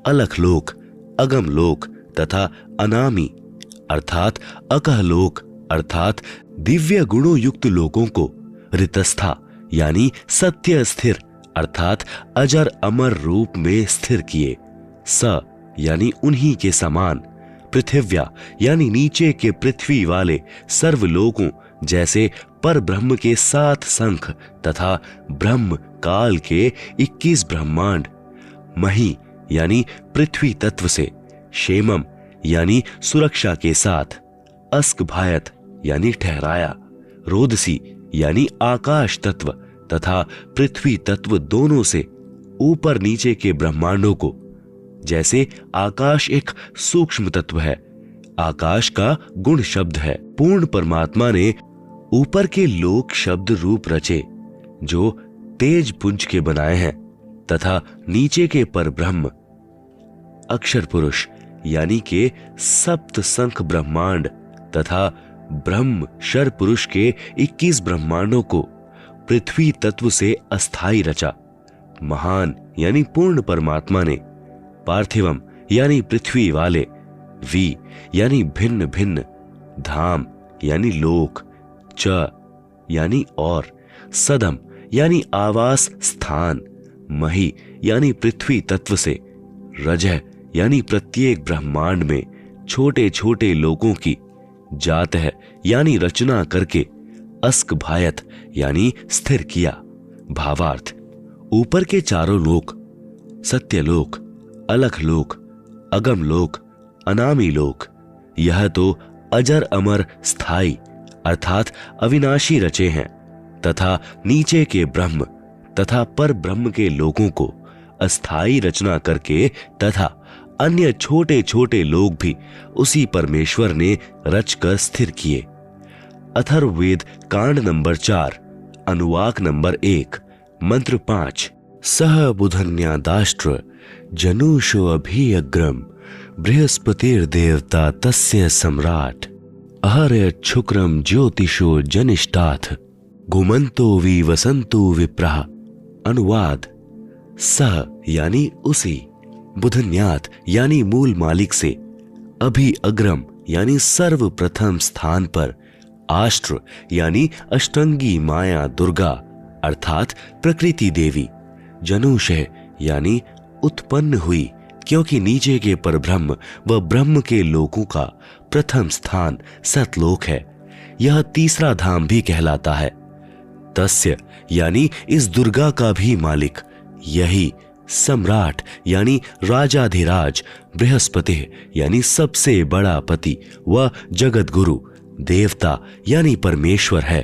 अलख लोक, अगम लोक तथा अनामी अर्थात अकह लोक अर्थात दिव्य गुणों युक्त लोकों को ऋतस्था यानी सत्य स्थिर अर्थात अजर अमर रूप में स्थिर किए, स यानी उन्हीं के समान, पृथिव्या यानी नीचे के पृथ्वी वाले सर्वलोकों जैसे पर ब्रह्म के 7 शंख तथा ब्रह्म काल के 21 ब्रह्मांड, मही यानी पृथ्वी तत्व से, क्षेमम यानी सुरक्षा के साथ, अस्क भायत यानी ठहराया, रोदसी यानी आकाश तत्व तथा पृथ्वी तत्व दोनों से ऊपर नीचे के ब्रह्मांडों को, जैसे आकाश एक सूक्ष्म तत्व है, आकाश का गुण शब्द है। पूर्ण परमात्मा ने ऊपर के लोक शब्द रूप रचे जो तेज पुंज के बनाए हैं तथा नीचे के पर ब्रह्म अक्षर पुरुष यानी के सप्त शंख ब्रह्मांड तथा ब्रह्म शर पुरुष के 21 ब्रह्मांडों को पृथ्वी तत्व से अस्थाई रचा। महान यानी पूर्ण परमात्मा ने पार्थिवम यानी पृथ्वी वाले, वी यानी भिन्न भिन्न, धाम यानी लोक, च यानी और, सदम यानी आवास स्थान, मही यानी पृथ्वी तत्व से, रजह यानी प्रत्येक ब्रह्मांड में छोटे छोटे लोकों की, जात है यानी रचना करके, अस्क भायत यानी स्थिर किया। भावार्थ, ऊपर के चारों लोक, सत्यलोक, अलख लोक, अगम लोक, अनामी लोक, यह तो अजर अमर स्थाई अर्थात अविनाशी रचे हैं तथा नीचे के ब्रह्म तथा पर ब्रह्म के लोकों को अस्थाई रचना करके तथा अन्य छोटे छोटे लोग भी उसी परमेश्वर ने रचकर स्थिर किए। अथर्ववेद कांड नंबर 4 अनुवाक नंबर 1 मंत्र 5। सह बुधन्यादाष्ट्र जनुषो अभियग्रम बृहस्पतिर्देवता तस्य सम्राट अहर्य शुक्रम ज्योतिषो जनिष्ठाथ घुमंतो वि वसंतो विप्रः। अनुवाद, सह यानी उसी, बुधन्यात यानी मूल मालिक से, अभि अग्रम यानी सर्वप्रथम स्थान पर, आष्ट्र यानी अष्टंगी माया दुर्गा अर्थात प्रकृति देवी, जनुषः यानी उत्पन्न हुई क्योंकि नीचे के परब्रह्म व ब्रह्म के लोकों का प्रथम स्थान सतलोक है, यह तीसरा धाम भी कहलाता है। तस्य यानी इस दुर्गा का भी मालिक, यही सम्राट यानी राजाधिराज, बृहस्पति यानी सबसे बड़ा पति व जगत गुरु, देवता यानी परमेश्वर है,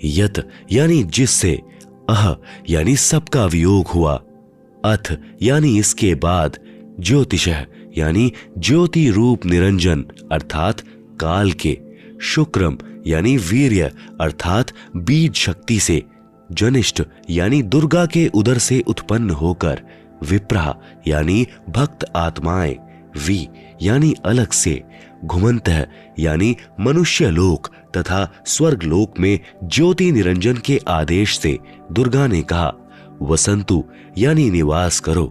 यत यानी जिससे, अह यानी सबका वियोग हुआ, अथ यानी इसके बाद, ज्योतिषः यानी ज्योति रूप निरंजन अर्थात काल के, शुक्रम यानी वीर्य अर्थात बीज शक्ति से, जनिष्ठ यानी दुर्गा के उदर से उत्पन्न होकर, विप्रा यानी भक्त आत्माएं, वी यानी अलग से, घुमंतः यानी मनुष्य लोक तथा स्वर्ग लोक में ज्योति निरंजन के आदेश से दुर्गा ने कहा, वसंतु यानी निवास करो,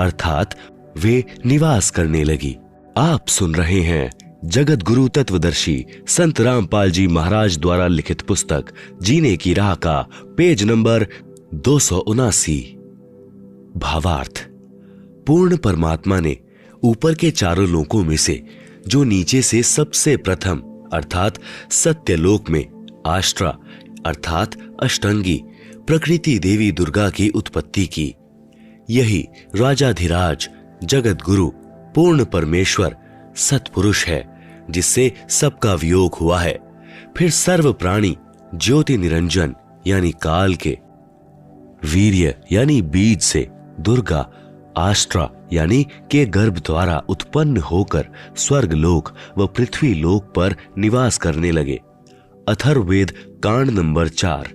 अर्थात वे निवास करने लगी। आप सुन रहे हैं जगत गुरु तत्वदर्शी संत रामपाल जी महाराज द्वारा लिखित पुस्तक जीने की राह का पेज नंबर 279। भावार्थ, पूर्ण परमात्मा ने ऊपर के चारों लोकों में से जो नीचे से सबसे प्रथम अर्थात सत्यलोक में आष्ट्रा अर्थात अष्टंगी प्रकृति देवी दुर्गा की उत्पत्ति की, यही राजाधिराज जगत गुरु पूर्ण परमेश्वर सतपुरुष है जिससे सबका वियोग हुआ है। फिर सर्व प्राणी ज्योति निरंजन यानी काल के, वीर्य यानी बीज से दुर्गा आष्ट्रा यानी के गर्भ द्वारा उत्पन्न होकर स्वर्ग लोक व पृथ्वी लोक पर निवास करने लगे। अथर्ववेद कांड नंबर 4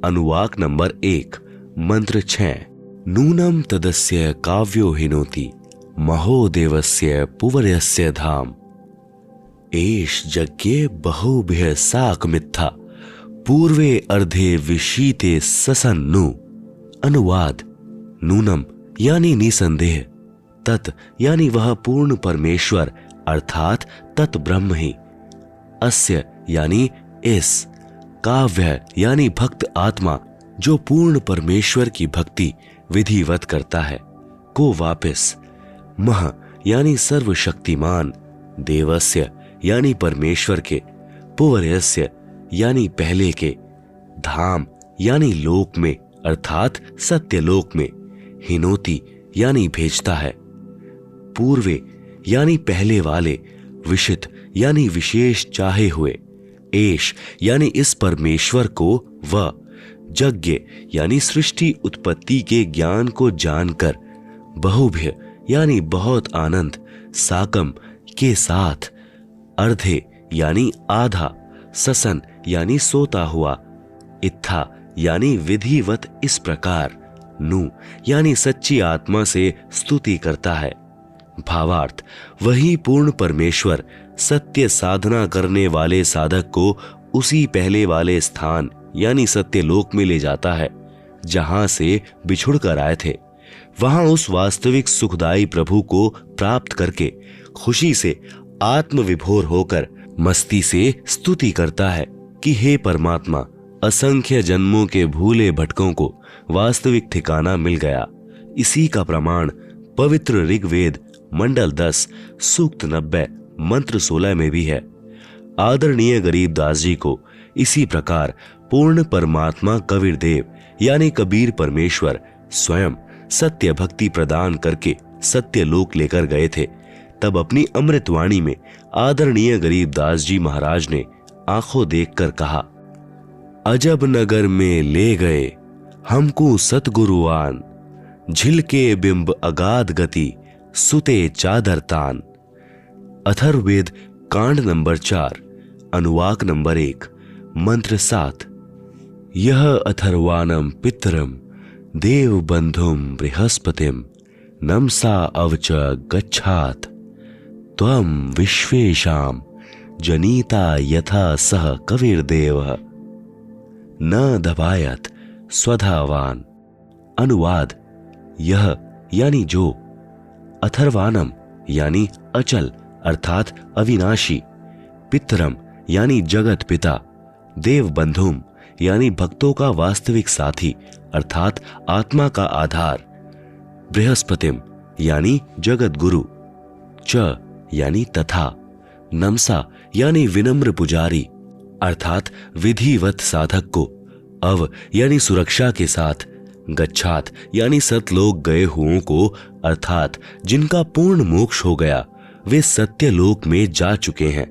अनुवाक नंबर 1 मंत्र 6। नूनम तदस्य काव्यो हिनोति महोदेवस्य पुवर्यस्य धाम एष यज्ञे बहुभ्य साक मिथ्या पूर्वे अर्धे विशीते ससन्नु। अनुवाद: नूनम यानी निसंदेह, तत् यानी वह पूर्ण परमेश्वर अर्थात तत् ब्रह्म ही, अस्य यानी इस, काव्य यानी भक्त आत्मा जो पूर्ण परमेश्वर की भक्ति विधिवत करता है, को वापिस, मह यानी सर्वशक्तिमान, देवस्य यानी परमेश्वर के, पुवर्यस्य यानी पहले के, धाम यानी लोक में अर्थात सत्यलोक में, हिनोति यानी भेजता है, पूर्वे यानी पहले वाले, विशित यानी विशेष चाहे हुए, एष यानी इस परमेश्वर को, व यज्ञ यानी सृष्टि उत्पत्ति के ज्ञान को जानकर, बहुभ्य यानी बहुत आनंद, साकम के साथ, अर्धे यानी आधा, ससन यानी सोता हुआ, इत्था यानी विधिवत इस प्रकार, नु यानी सच्ची आत्मा से स्तुति करता है। भावार्थ: वही पूर्ण परमेश्वर सत्य साधना करने वाले साधक को उसी पहले वाले स्थान यानी सत्यलोक में ले जाता है जहां से बिछुड़ कर आए थे। वहां उस वास्तविक सुखदायी प्रभु को प्राप्त करके खुशी से आत्मविभोर होकर मस्ती से स्तुति करता है कि हे परमात्मा, असंख्य जन्मों के भूले भटकों को वास्तविक ठिकाना मिल गया। इसी का प्रमाण पवित्र ऋग्वेद मंडल 10 सूक्त 90 मंत्र 16 में भी है। आदरणीय गरीबदास जी को इसी प्रकार पूर्ण परमात्मा कबीर देव यानी कबीर परमेश्वर स्वयं सत्य भक्ति प्रदान करके सत्य लोक लेकर गए थे। तब अपनी अमृतवाणी में आदरणीय गरीबदास जी महाराज ने आंखों देखकर कहा, अजब नगर में ले गए हमको सतगुरुआन, झिलके बिंब अगाध गति सुते चादर तान। अथर्ववेद कांड नंबर 4 अनुवाक नंबर 1 मंत्र 7। यह अथर्वाणम पितरम देव बंधुम बृहस्पतिम नमसा अवच गच्छात त्वं विश्वेशाम जनीता यथा सह कविर्देव न दबायत स्वधावान। अनुवाद: यह यानी जो, अथर्वाणम यानी अचल अर्थात अविनाशी, पितरम यानी जगत पिता, देव बंधुम यानी भक्तों का वास्तविक साथी अर्थात आत्मा का आधार, बृहस्पतिम यानी जगत गुरु, च यानी तथा, नमसा यानी विनम्र पुजारी अर्थात विधिवत साधक को, अव यानी सुरक्षा के साथ, गच्छात यानी सतलोक गए हुओं को अर्थात जिनका पूर्ण मोक्ष हो गया, वे सत्यलोक में जा चुके हैं,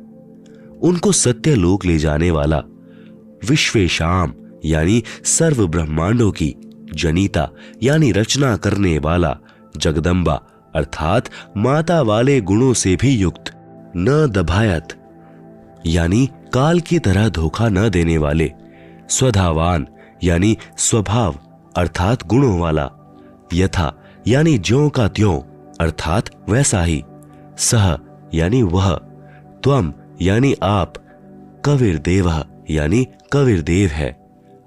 उनको सत्यलोक ले जाने वाला, विश्वेशाम यानी सर्व ब्रह्मांडों की, जनिता यानी रचना करने वाला, जगदम्बा अर्थात माता वाले गुणों से भी युक्त, न दभायत यानी काल की तरह धोखा न देने वाले, स्वधावान यानी स्वभाव अर्थात गुणों वाला, यथा यानी ज्यों का त्यों अर्थात वैसा ही, सह यानी वह, त्वम यानी आप, कबीर देव यानी कबीर देव है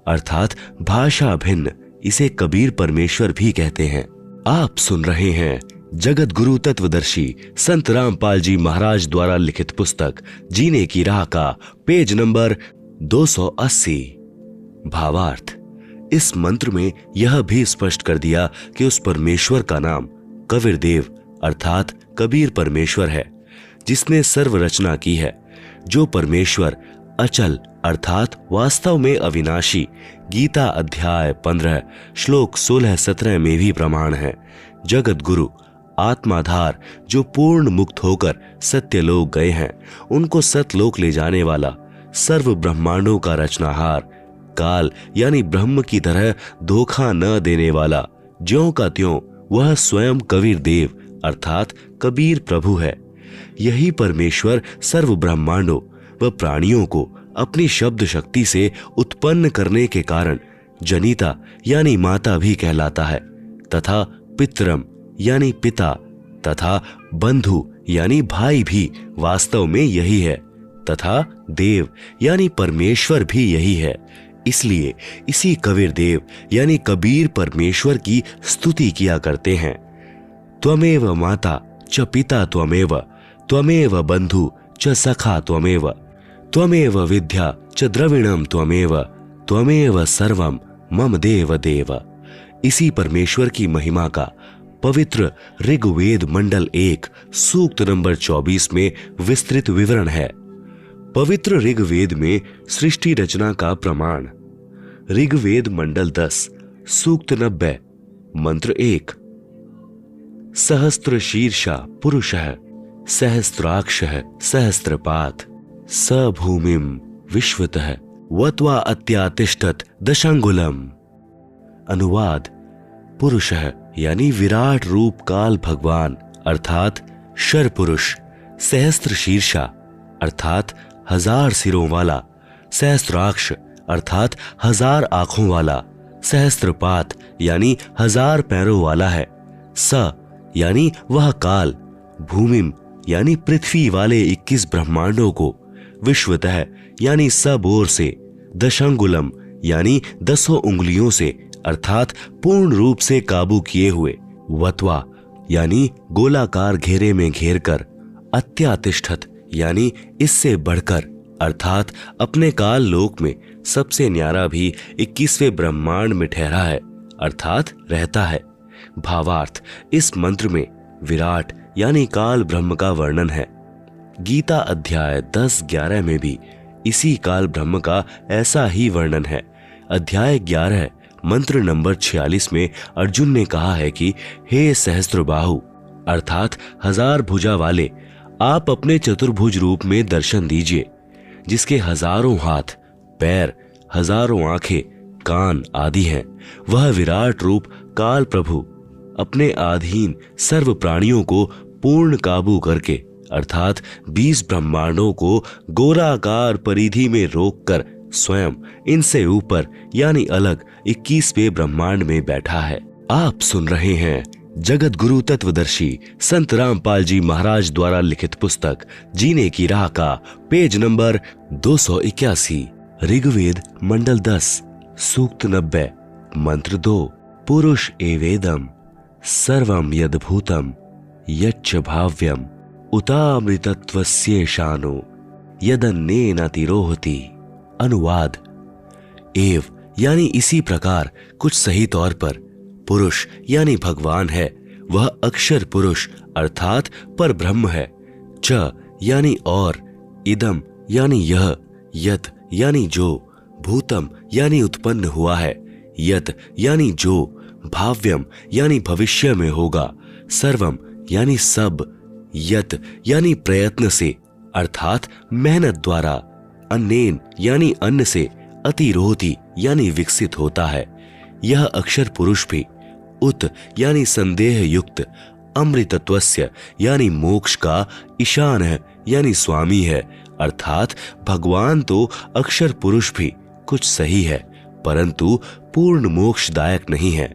अर्थात भाषा भिन्न इसे कबीर परमेश्वर भी कहते हैं। आप सुन रहे हैं जगत गुरु तत्वदर्शी संत रामपाल जी महाराज द्वारा लिखित पुस्तक जीने की राह का पेज नंबर 280। भावार्थ: इस मंत्र में यह भी स्पष्ट कर दिया कि उस परमेश्वर का नाम कबीर देव अर्थात कबीर परमेश्वर है, जिसने सर्व रचना की है। जो परमेश्वर अचल अर्थात वास्तव में अविनाशी, गीता अध्याय 15 श्लोक 16-17 में भी प्रमाण है। जगत गुरु आत्माधार जो पूर्ण मुक्त होकर सत्यलोक गए हैं, उनको सतलोक ले जाने वाला, सर्व ब्रह्मांडों का रचनाहार, काल यानी ब्रह्म की तरह धोखा न देने वाला, ज्यों का त्यों वह स्वयं कबीर देव अर्थात कबीर प्रभु है। यही परमेश्वर सर्व ब्रह्मांडों व प्राणियों को अपनी शब्द शक्ति से उत्पन्न करने के कारण जनिता यानी माता भी कहलाता है, तथा पितरम यानी पिता, तथा बंधु यानी भाई भी वास्तव में यही है। तथा देव यानी परमेश्वर भी यही है। इसलिए इसी कबीर देव यानी कबीर परमेश्वर की स्तुति किया करते हैं। त्वमेव माता च पिता त्वमेव, त्वमेव बंधु च सखा त्वमेव, त्वमेव विद्या च द्रविणम त्वमेव, त्वमेव सर्वम मम देव देव। इसी परमेश्वर की महिमा का पवित्र ऋग्वेद मंडल 1 सूक्त नंबर 24 में विस्तृत विवरण है। पवित्र ऋग्वेद में सृष्टि रचना का प्रमाण। ऋग्वेद मंडल 10 सूक्त 90 मंत्र 1। सहस्त्र शीर्षा पुरुषः सहस्त्राक्षः सहस्त्रपात् स भूमिं विश्वतः वत्वा अत्यातिष्ठत दशांगुलम। अनुवाद: पुरुषः यानी विराट रूप काल भगवान अर्थात शर पुरुष, सहस्त्र शीर्षा अर्थात 1000 सिरों वाला, सहस्त्राक्ष अर्थात 1000 आंखों वाला, सहस्त्रपात यानी 1000 पैरों वाला है। स यानी वह काल, भूमिम यानी पृथ्वी वाले 21 ब्रह्मांडों को, विश्वतः यानी सब ओर से, दशांगुलम यानी 10 उंगलियों से अर्थात पूर्ण रूप से काबू किए हुए, वत्वा यानी गोलाकार घेरे में घेरकर, अत्यातिष्ठत यानी इससे बढ़कर अर्थात अपने काल लोक में सबसे न्यारा भी 21वें ब्रह्मांड में ठहरा है अर्थात रहता है। भावार्थ: इस मंत्र में विराट यानी काल ब्रह्म का वर्णन है। गीता अध्याय 10-11 में भी इसी काल ब्रह्म का ऐसा ही वर्णन है। अध्याय 11 मंत्र नंबर 46 में अर्जुन ने कहा है कि हे सहस्त्रबाहु अर्थात 1000 भुजा वाले, आप अपने चतुर्भुज रूप में दर्शन दीजिए, जिसके हजारों हाथ, पैर, हजारों आंखें, कान आदि हैं। वह विराट रूप काल प्रभु अपने अधीन सर्व प्राणियों को पूर्ण काबू करके अर्थात 20 ब्रह्मांडों को गोलाकार परिधि में रोककर स्वयं इनसे ऊपर यानी अलग 21वें ब्रह्मांड में बैठा है। आप सुन रहे हैं जगत गुरु तत्वदर्शी संत रामपाल जी महाराज द्वारा लिखित पुस्तक जीने की राह का पेज नंबर 281। ऋग्वेद मंडल 10 सूक्त 90 मंत्र 2। पुरुष एवेदम सर्वम यद्भूतम यच्च भाव्यम उतामृतत्वस्येषानो यदन्नेन तिरोहति। अनुवाद: एव यानी इसी प्रकार कुछ सही तौर पर पुरुष यानी भगवान है, वह अक्षर पुरुष अर्थात पर ब्रह्म है। च यानी और, इदम यानी यह, यत यानी जो, भूतम यानी उत्पन्न हुआ है, यत यानी जो, भाव्यम यानी भविष्य में होगा, सर्वम यानी सब, यत यानी प्रयत्न से अर्थात मेहनत द्वारा, अन्नेन यानी अन्न से, अतिरोहति यानी विकसित होता है। यह अक्षर पुरुष भी उत यानी संदेह युक्त, अमृतत्वस्य यानी मोक्ष का, ईशान है यानी स्वामी है अर्थात भगवान तो अक्षर पुरुष भी कुछ सही है परंतु पूर्ण मोक्षदायक नहीं है।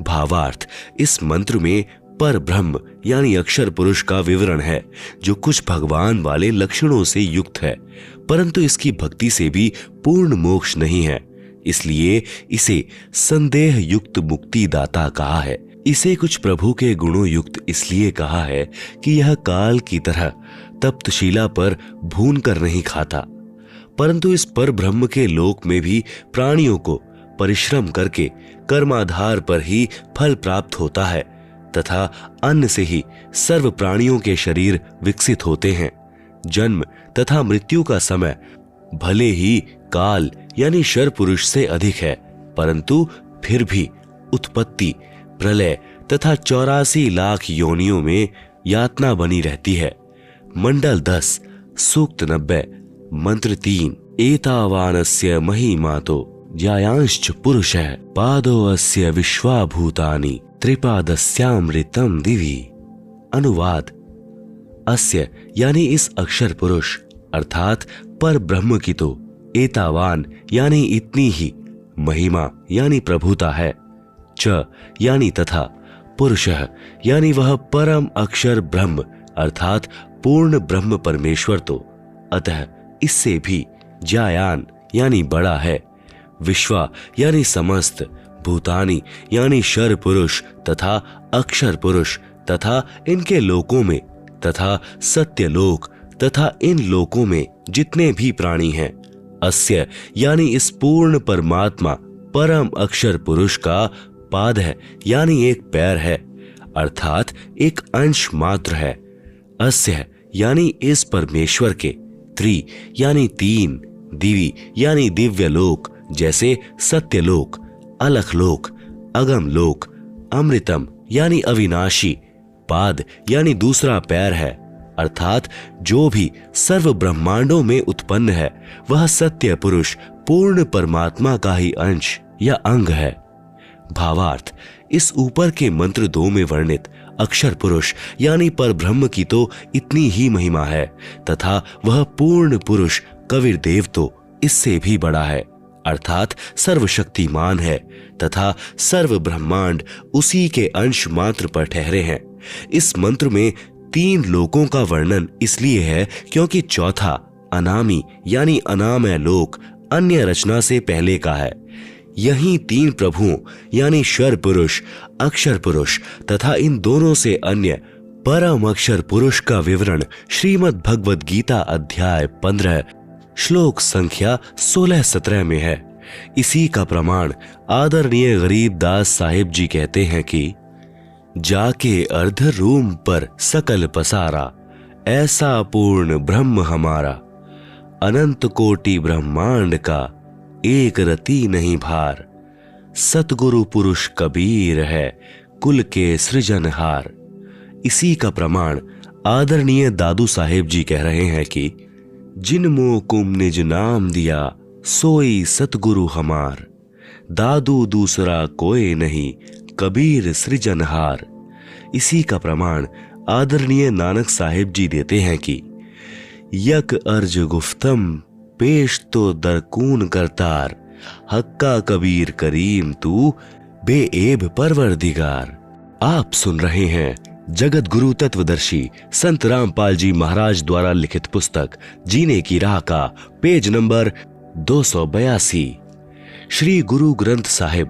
भावार्थ: इस मंत्र में पर ब्रह्म यानी अक्षर पुरुष का विवरण है जो कुछ भगवान वाले लक्षणों से युक्त है परंतु इसकी भक्ति से भी पूर्ण मोक्ष नहीं है, इसलिए इसे संदेह युक्त मुक्ति दाता कहा है। इसे कुछ प्रभु के गुणों युक्त इसलिए कहा है कि यह काल की तरह तप्तशिला पर भून कर नहीं खाता परंतु इस पर ब्रह्म के लोक में भी प्राणियों को परिश्रम करके कर्माधार पर ही फल प्राप्त होता है तथा अन्न से ही सर्व प्राणियों के शरीर विकसित होते हैं। जन्म तथा मृत्यु का समय भले ही काल यानी शर पुरुष से अधिक है परंतु फिर भी उत्पत्ति, प्रलय तथा 84 लाख योनियों में यातना बनी रहती है। मंडल 10 सूक्त 90 मंत्र 3। एतावानस्य महिमातो ज्यायांश्च पुरुषः पादो अस्य विश्वाभूतानि त्रिपादस्यामृतम दिवि। अनुवाद: अस्य यानी इस अक्षर पुरुष अर्थात पर ब्रह्म की तो एतावान यानी इतनी ही, महिमा यानी प्रभुता है, च यानी तथा, पुरुषः यानी वह परम अक्षर ब्रह्म अर्थात पूर्ण ब्रह्म परमेश्वर तो, अतः इससे भी ज्यायान यानी बड़ा है। विश्वा यानी समस्त, भूतानी यानी शर पुरुष तथा अक्षर पुरुष तथा इनके लोकों में तथा सत्यलोक तथा इन लोकों में जितने भी प्राणी हैं। अस्य यानी इस पूर्ण परमात्मा परम अक्षर पुरुष का पाद है यानी एक पैर है, अर्थात एक अंश मात्र है। अस्य यानी इस परमेश्वर के, त्रि यानी तीन, दिवी यानी दिव्य लोक जैसे सत्यलोक, अलखलोक, अगम लोक, अमृतम यानी अविनाशी, पाद यानी दूसरा पैर है, अर्थात जो भी सर्व ब्रह्मांडों में उत्पन्न है वह सत्य पुरुष पूर्ण परमात्मा का ही अंश या अंग है। भावार्थ, इस ऊपर के मंत्र 2 में वर्णित अक्षर पुरुष यानी पर ब्रह्म की तो इतनी ही महिमा है तथा वह पूर्ण पुरुष कबीर देव तो इससे भी बड़ा है, अर्थात सर्वशक्तिमान है तथा सर्व ब्रह्मांड उसी के अंश मात्र पर ठहरे हैं। इस मंत्र में 3 लोकों का वर्णन इसलिए है क्योंकि चौथा अनामी यानी अनामय लोक अन्य रचना से पहले का है। यहीं 3 प्रभुओं यानी शर पुरुष, अक्षर पुरुष तथा इन दोनों से अन्य परम अक्षर पुरुष का विवरण श्रीमद् भगवद गीता अध्याय 15 श्लोक संख्या 16-17 में है। इसी का प्रमाण आदरणीय गरीबदास साहिब जी कहते हैं कि जाके अर्ध रूम पर सकल पसारा, ऐसा पूर्ण ब्रह्म हमारा, अनंत कोटि ब्रह्मांड का एक रति नहीं भार, सतगुरु पुरुष कबीर है कुल के सृजनहार। इसी का प्रमाण आदरणीय दादू साहेब जी कह रहे हैं कि जिन मोकुम निज नाम दिया सोई सतगुरु हमार, दादू दूसरा कोई नहीं कबीर सृजनहार। इसी का प्रमाण आदरणीय नानक साहिब जी देते हैं कि यक अर्ज गुफ्तम पेश तो दरकून करतार, हक्का कबीर करीम तू बेएब परवरदिगार। आप सुन रहे हैं जगत गुरु तत्वदर्शी संत रामपाल जी महाराज द्वारा लिखित पुस्तक जीने की राह का पेज नंबर 282, श्री गुरु ग्रंथ साहिब,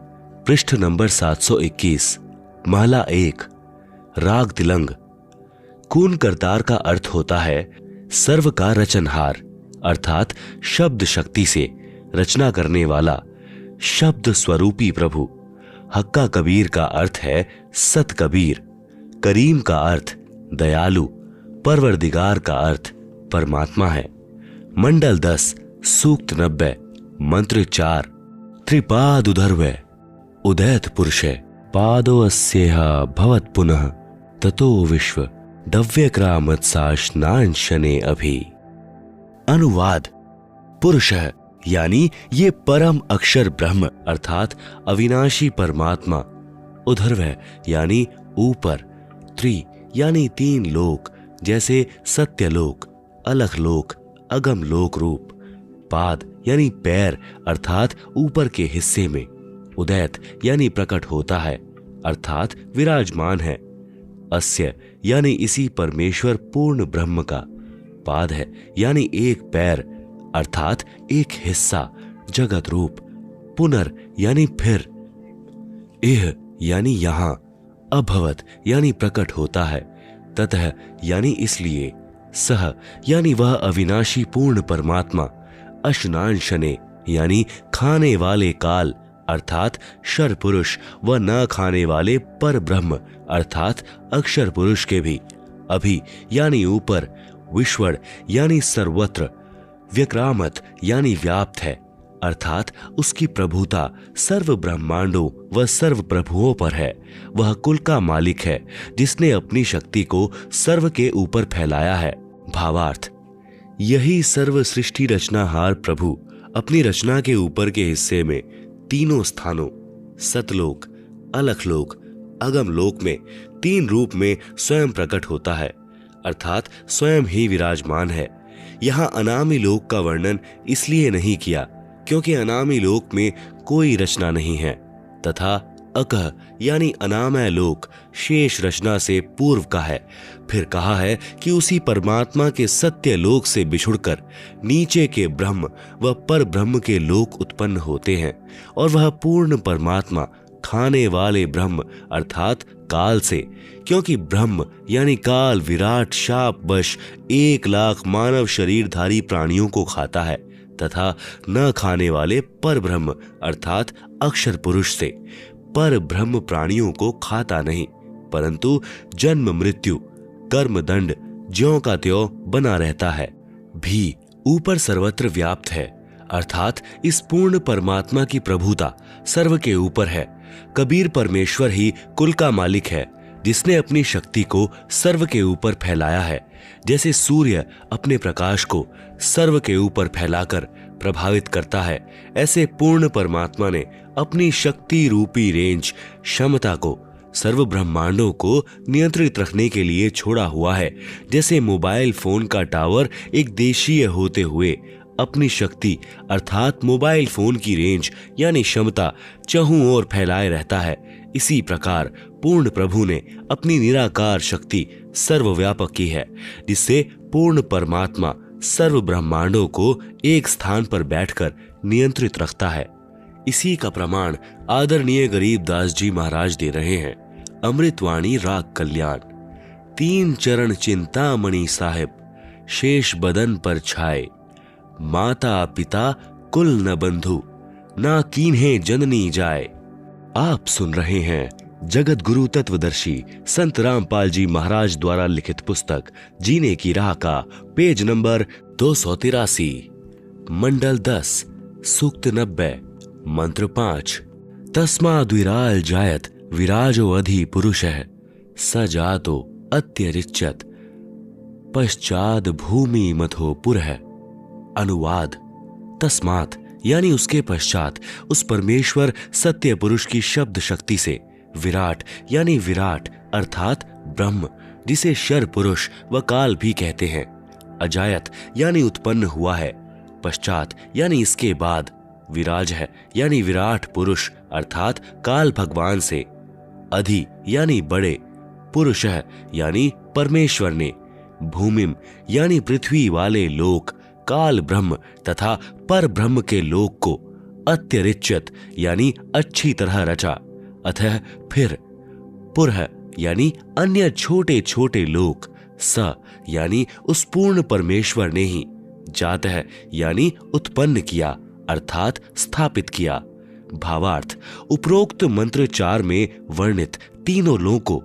पृष्ठ नंबर 721, महला 1, राग तिलंग। कून करतार का अर्थ होता है सर्व का रचनहार, अर्थात शब्द शक्ति से रचना करने वाला शब्द स्वरूपी प्रभु। हक्का कबीर का अर्थ है सत कबीर, करीम का अर्थ दयालु, परवरदिगार का अर्थ परमात्मा है। मंडल 10 सूक्त 90 मंत्र 4 त्रिपाद उधर्वै उदैत पुरुषे पादो अस्येह भवत पुनः ततो विश्व दव्यक्रामत्साशनांशने अभि। अनुवाद, पुरुष यानी ये परम अक्षर ब्रह्म अर्थात अविनाशी परमात्मा, उधर्वै यानी ऊपर, त्रि यानी 3 लोक जैसे सत्यलोक, अलखलोक, अगम लोक रूप, पाद यानी पैर अर्थात ऊपर के हिस्से में, उदैत यानी प्रकट होता है अर्थात विराजमान है, अस्य यानी इसी परमेश्वर पूर्ण ब्रह्म का, पाद है यानी एक पैर अर्थात एक हिस्सा जगत रूप, पुनर यानी फिर, इह यानी यहां, अभवत यानी प्रकट होता है, ततः यानी इसलिए, सह यानी वह अविनाशी पूर्ण परमात्मा, अशनांशने यानी खाने वाले काल अर्थात शर पुरुष व न खाने वाले पर ब्रह्म अर्थात अक्षर पुरुष के भी, अभि यानी ऊपर, विश्वड़ यानी सर्वत्र, व्यक्रामत यानी व्याप्त है अर्थात उसकी प्रभुता सर्व ब्रह्मांडों व सर्व प्रभुओं पर है। वह कुल का मालिक है जिसने अपनी शक्ति को सर्व के ऊपर फैलाया है। भावार्थ, यही सर्व सृष्टि रचनाहार प्रभु अपनी रचना के ऊपर के हिस्से में तीनों स्थानों सतलोक, अलखलोक, अगम लोक में 3 रूप में स्वयं प्रकट होता है अर्थात स्वयं ही विराजमान है। यहां अनामी लोक का वर्णन इसलिए नहीं किया क्योंकि अनामी लोक में कोई रचना नहीं है तथा अकह यानी अनामय लोक शेष रचना से पूर्व का है। फिर कहा है कि उसी परमात्मा के सत्य लोक से बिछुड़कर नीचे के ब्रह्म व पर ब्रह्म के लोक उत्पन्न होते हैं और वह पूर्ण परमात्मा खाने वाले ब्रह्म अर्थात काल से, क्योंकि ब्रह्म यानी काल विराट शापवश 1,00,000 मानव शरीरधारी प्राणियों को खाता है तथा न खाने वाले पर ब्रह्म अर्थात अक्षर पुरुष से पर ब्रह्म प्राणियों को खाता नहीं, परंतु जन्म मृत्यु कर्म दंड ज्यों का त्यों बना रहता है। भी ऊपर सर्वत्र व्याप्त है अर्थात इस पूर्ण परमात्मा की प्रभुता सर्व के ऊपर है। कबीर परमेश्वर ही कुल का मालिक है, जिसने अपनी शक्ति को सर्व के ऊपर फैलाया है। जैसे सूर्य अपने प्रकाश को सर्व के ऊपर फैलाकर प्रभावित करता है, ऐसे पूर्ण परमात्मा ने अपनी शक्ति रूपी रेंज क्षमता को सर्व ब्रह्मांडों को नियंत्रित रखने के लिए छोड़ा हुआ है। जैसे मोबाइल फोन का टावर एक देशीय होते हुए अपनी शक्ति अर्थात मोबाइल फोन की रेंज यानी क्षमता चहुं ओर फैलाए रहता है, इसी प्रकार पूर्ण प्रभु ने अपनी निराकार शक्ति सर्वव्यापक की है, जिससे पूर्ण परमात्मा सर्व ब्रह्मांडों को एक स्थान पर बैठकर नियंत्रित रखता है। इसी का प्रमाण आदरणीय गरीबदास जी महाराज दे रहे हैं। अमृतवाणी राग कल्याण। 3 चरण चिंतामणि साहिब शेष बदन पर छाए, माता पिता कुल न बंधु ना कीन्हे जननी जाए। आप सुन रहे हैं जगत गुरु तत्वदर्शी संत रामपाल जी महाराज द्वारा लिखित पुस्तक जीने की राह का पेज नंबर 283, मंडल 10, सूक्त 90, मंत्र 5। तस्माद्विराल जायत विराजो अधि पुरुषः स जातो अत्यरिच्यत पश्चाद भूमि मथो पुरः। अनुवाद। तस्मात् यानी उसके पश्चात उस परमेश्वर सत्य पुरुष की शब्द शक्ति से विराट यानी विराट अर्थात ब्रह्म, जिसे शर पुरुष व काल भी कहते हैं, अजायत यानी उत्पन्न हुआ है, पश्चात यानी इसके बाद, विराज है यानी विराट पुरुष अर्थात काल भगवान से, अधि यानी बड़े, पुरुष है यानी परमेश्वर ने, भूमिम यानी पृथ्वी वाले लोक काल ब्रह्म तथा पर ब्रह्म के लोक को अत्यरिच्यत यानी अच्छी तरह रचा, अतः फिर पुरः यानी अन्य छोटे छोटे लोक, स यानी उस पूर्ण परमेश्वर ने ही, जातः यानी उत्पन्न किया अर्थात स्थापित किया। भावार्थ। उपरोक्त मंत्र 4 में वर्णित तीनों लोकों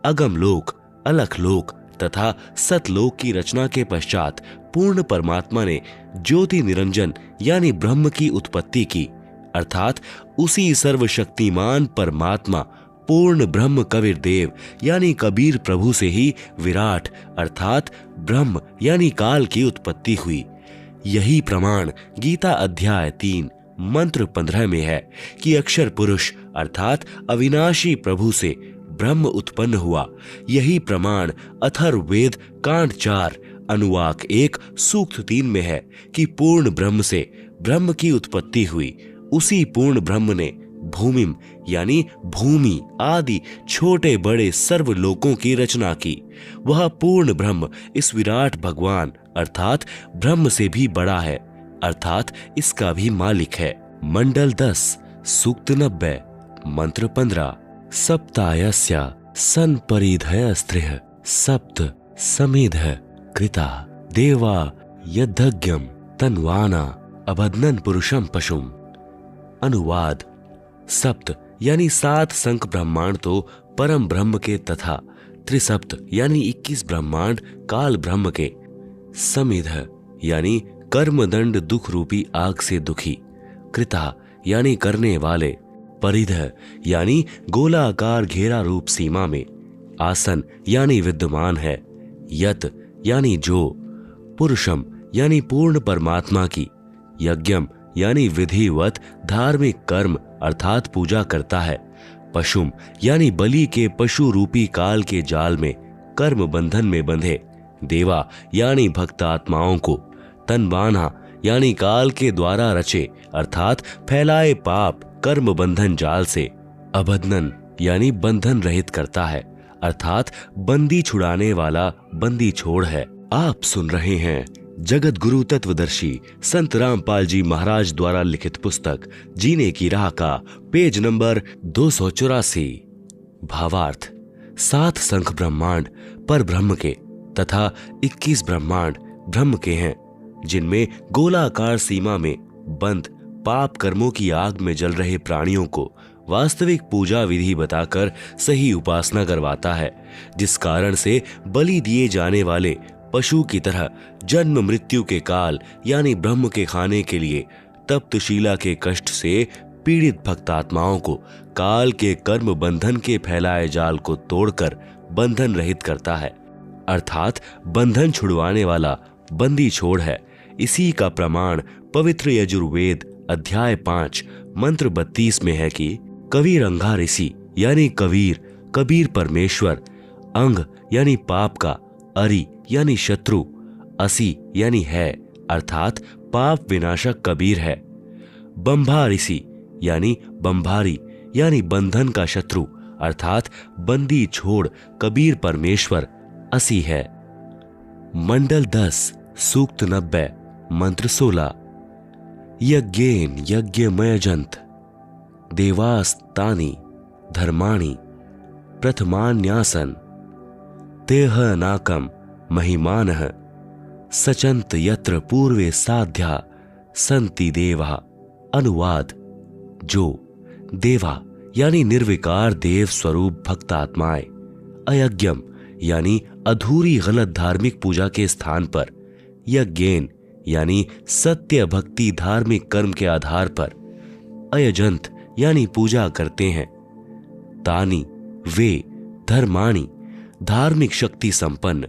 अगम लोक, अलख लोक तथा सतलोक की रचना के पश्चात पूर्ण परमात्मा ने ज्योति निरंजन यानी ब्रह्म की उत्पत्ति की, अर्थात उसी सर्वशक्तिमान परमात्मा पूर्ण ब्रह्म कबीर देव यानी कबीर प्रभु से ही विराट अर्थात ब्रह्म यानी काल की उत्पत्ति हुई। यही प्रमाण गीता अध्याय 3 मंत्र 15 में है कि अक्षर पुरुष अर्थात अविनाशी प्रभु से ब्रह्म उत्पन्न हुआ। यही प्रमाण अथर्ववेद कांड 4 अनुवाक 1 सूक्त 3 में है कि पूर्ण ब्रह्म से ब्रह्म की उत्पत्ति हुई। उसी पूर्ण ब्रह्म ने भूमिम यानी भूमि आदि छोटे बड़े सर्व लोकों की रचना की। वह पूर्ण ब्रह्म इस विराट भगवान अर्थात ब्रह्म से भी बड़ा है, अर्थात इसका भी मालिक है। मंडल 10 सूक्त 90 मंत्र 15। सप्तायस्य संपरिधय स्त्रिः सप्त समेधः कृता देवा यद्धज्ञम तन्वाना अबध्नन पुरुषम पशुम। अनुवाद। सप्त यानी 7 संख ब्रह्मांड तो परम ब्रह्म के तथा त्रिसप्त यानी 21 ब्रह्मांड काल ब्रह्म के, समेध यानी कर्मदंड दुख रूपी आग से दुखी, कृता यानी करने वाले, परिध यानी गोलाकार घेरा रूप सीमा में, आसन यानी विद्यमान है, यत यानी जो, पुरुषम यानी पूर्ण परमात्मा की, यज्ञम यानी विधिवत धार्मिक कर्म अर्थात पूजा करता है, पशुम यानी बलि के पशु रूपी काल के जाल में कर्म बंधन में बंधे, देवा यानी भक्त आत्माओं को, तनवाना यानी काल के द्वारा रचे अर्थात फैलाए पाप कर्म बंधन जाल से, अबंधन यानी बंधन रहित करता है, अर्थात बंदी छुड़ाने वाला बंदी छोड़ है। आप सुन रहे हैं जगत गुरु तत्वदर्शी संत रामपाल जी महाराज द्वारा लिखित पुस्तक जीने की राह का पेज नंबर 284। भावार्थ: 7 संख ब्रह्मांड पर ब्रह्म के तथा 21 ब्रह्मांड ब्रह्म के हैं, जिनमें गोलाकार सीमा में बंद पाप कर्मों की आग में जल रहे प्राणियों को वास्तविक पूजा विधि बताकर सही उपासना करवाता है, जिस कारण से बलि दिए जाने वाले पशु की तरह जन्म मृत्यु के काल यानी ब्रह्म के खाने के लिए तप्तशिला के कष्ट से पीड़ित भक्तात्माओं को काल के कर्म बंधन के फैलाए जाल को तोड़कर बंधन रहित करता है, अर्थात बंधन छुड़वाने वाला बंदी छोड़ है। इसी का प्रमाण पवित्र यजुर्वेद अध्याय 5 मंत्र 32 में है कि कबीर अंगा ऋषि यानी कबीर परमेश्वर, अंग यानी पाप का, अरि यानी शत्रु, असी यानी है अर्थात पाप विनाशक कबीर है। बंभा ऋषि यानी बंभारी यानी बंधन का शत्रु अर्थात बंदी छोड़ कबीर परमेश्वर असी है। मंडल 10 सूक्त 90 मंत्र 16। यज्ञेन यज्ञमयजंत देवास्तानि धर्माणि प्रथमान्यासन तेह नाकम महिमानः सचंत यत्र पूर्वे साध्या संति देवा। अनुवाद: जो देवा यानी निर्विकार देव स्वरूप भक्त आत्माएं अयज्ञम यानी अधूरी गलत धार्मिक पूजा के स्थान पर, यज्ञेन यानी सत्य भक्ति धार्मिक कर्म के आधार पर, अयजंत यानी पूजा करते हैं, तानी वे धर्माणि धार्मिक शक्ति संपन्न,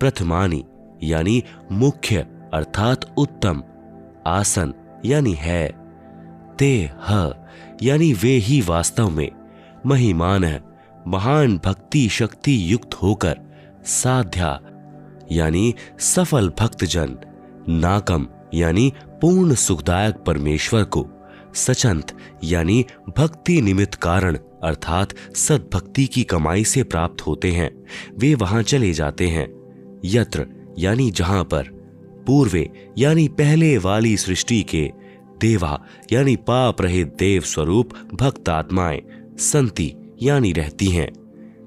प्रथमानि यानी मुख्य अर्थात उत्तम, आसन यानी है, ते ह यानी वे ही वास्तव में, महिमान है महान भक्ति शक्ति युक्त होकर, साध्या यानी सफल भक्तजन, नाकम यानी पूर्ण सुखदायक परमेश्वर को, सचंत यानी भक्ति निमित्त कारण अर्थात सद्भक्ति की कमाई से प्राप्त होते हैं, वे वहां चले जाते हैं। यत्र यानी जहां पर, पूर्वे यानी पहले वाली सृष्टि के, देवा यानी पाप रहित देव स्वरूप भक्त आत्माएं, संति यानी रहती हैं।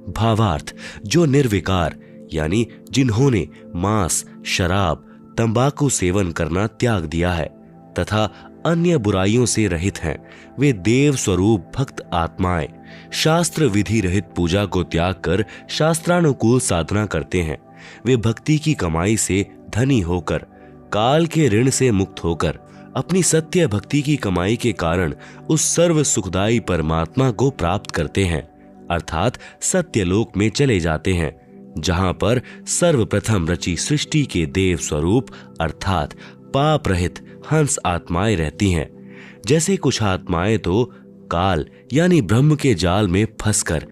भावार्थ: जो निर्विकार यानी जिन्होंने मांस, शराब, तंबाकू सेवन करना त्याग दिया है तथा अन्य बुराइयों से रहित हैं, वे देव स्वरूप भक्त आत्माएं शास्त्र विधि रहित पूजा को त्याग कर शास्त्रानुकूल साधना करते हैं। वे भक्ति की कमाई से धनी होकर, काल के ऋण से मुक्त होकर, अपनी सत्य भक्ति की कमाई के कारण उस सर्व सुखदायी परमात्मा को प्राप्त करते हैं, अर्थात सत्यलोक में चले जाते हैं, जहां पर सर्वप्रथम रची सृष्टि के देव स्वरूप अर्थात पाप रहित हंस आत्माएं रहती हैं। जैसे कुछ आत्माएं तो काल यानी ब्रह्म के जाल में फंसकर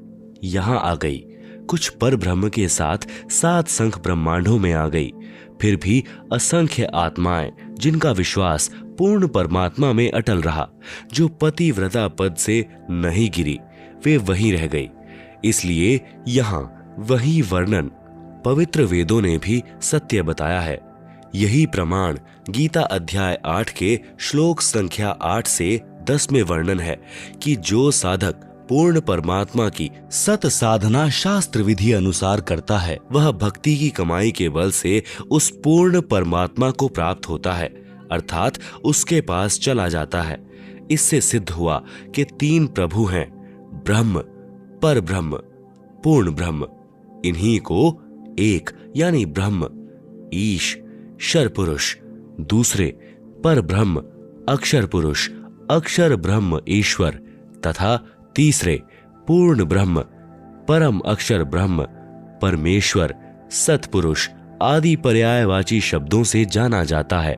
यहां आ गई, कुछ पर ब्रह्म के साथ 7 संख ब्रह्मांडों में आ गई, फिर भी असंख्य आत्माएं जिनका विश्वास पूर्ण परमात्मा में अटल रहा, जो पतिव्रता पद से नहीं गिरी, वे वहीं रह गई। इसलिए यहाँ वही वर्णन पवित्र वेदों ने भी सत्य बताया है। यही प्रमाण गीता अध्याय 8 के श्लोक संख्या 8 से 10 में वर्णन है कि जो साधक पूर्ण परमात्मा की सत साधना शास्त्र विधि अनुसार करता है, वह भक्ति की कमाई के बल से उस पूर्ण परमात्मा को प्राप्त होता है, अर्थात उसके पास चला जाता है। इससे सिद्ध हुआ कि 3 प्रभु हैं, ब्रह्म, पर ब्रह्म, पूर्ण ब्रह्म। इन्हीं को एक यानी ब्रह्म, ईश, शर पुरुष, दूसरे पर ब्रह्म, अक्षर पुरुष, अक्षर ब्रह्म ईश्वर तथा तीसरे पूर्ण ब्रह्म, परम अक्षर ब्रह्म, परमेश्वर, सतपुरुष आदि पर्यायवाची शब्दों से जाना जाता है।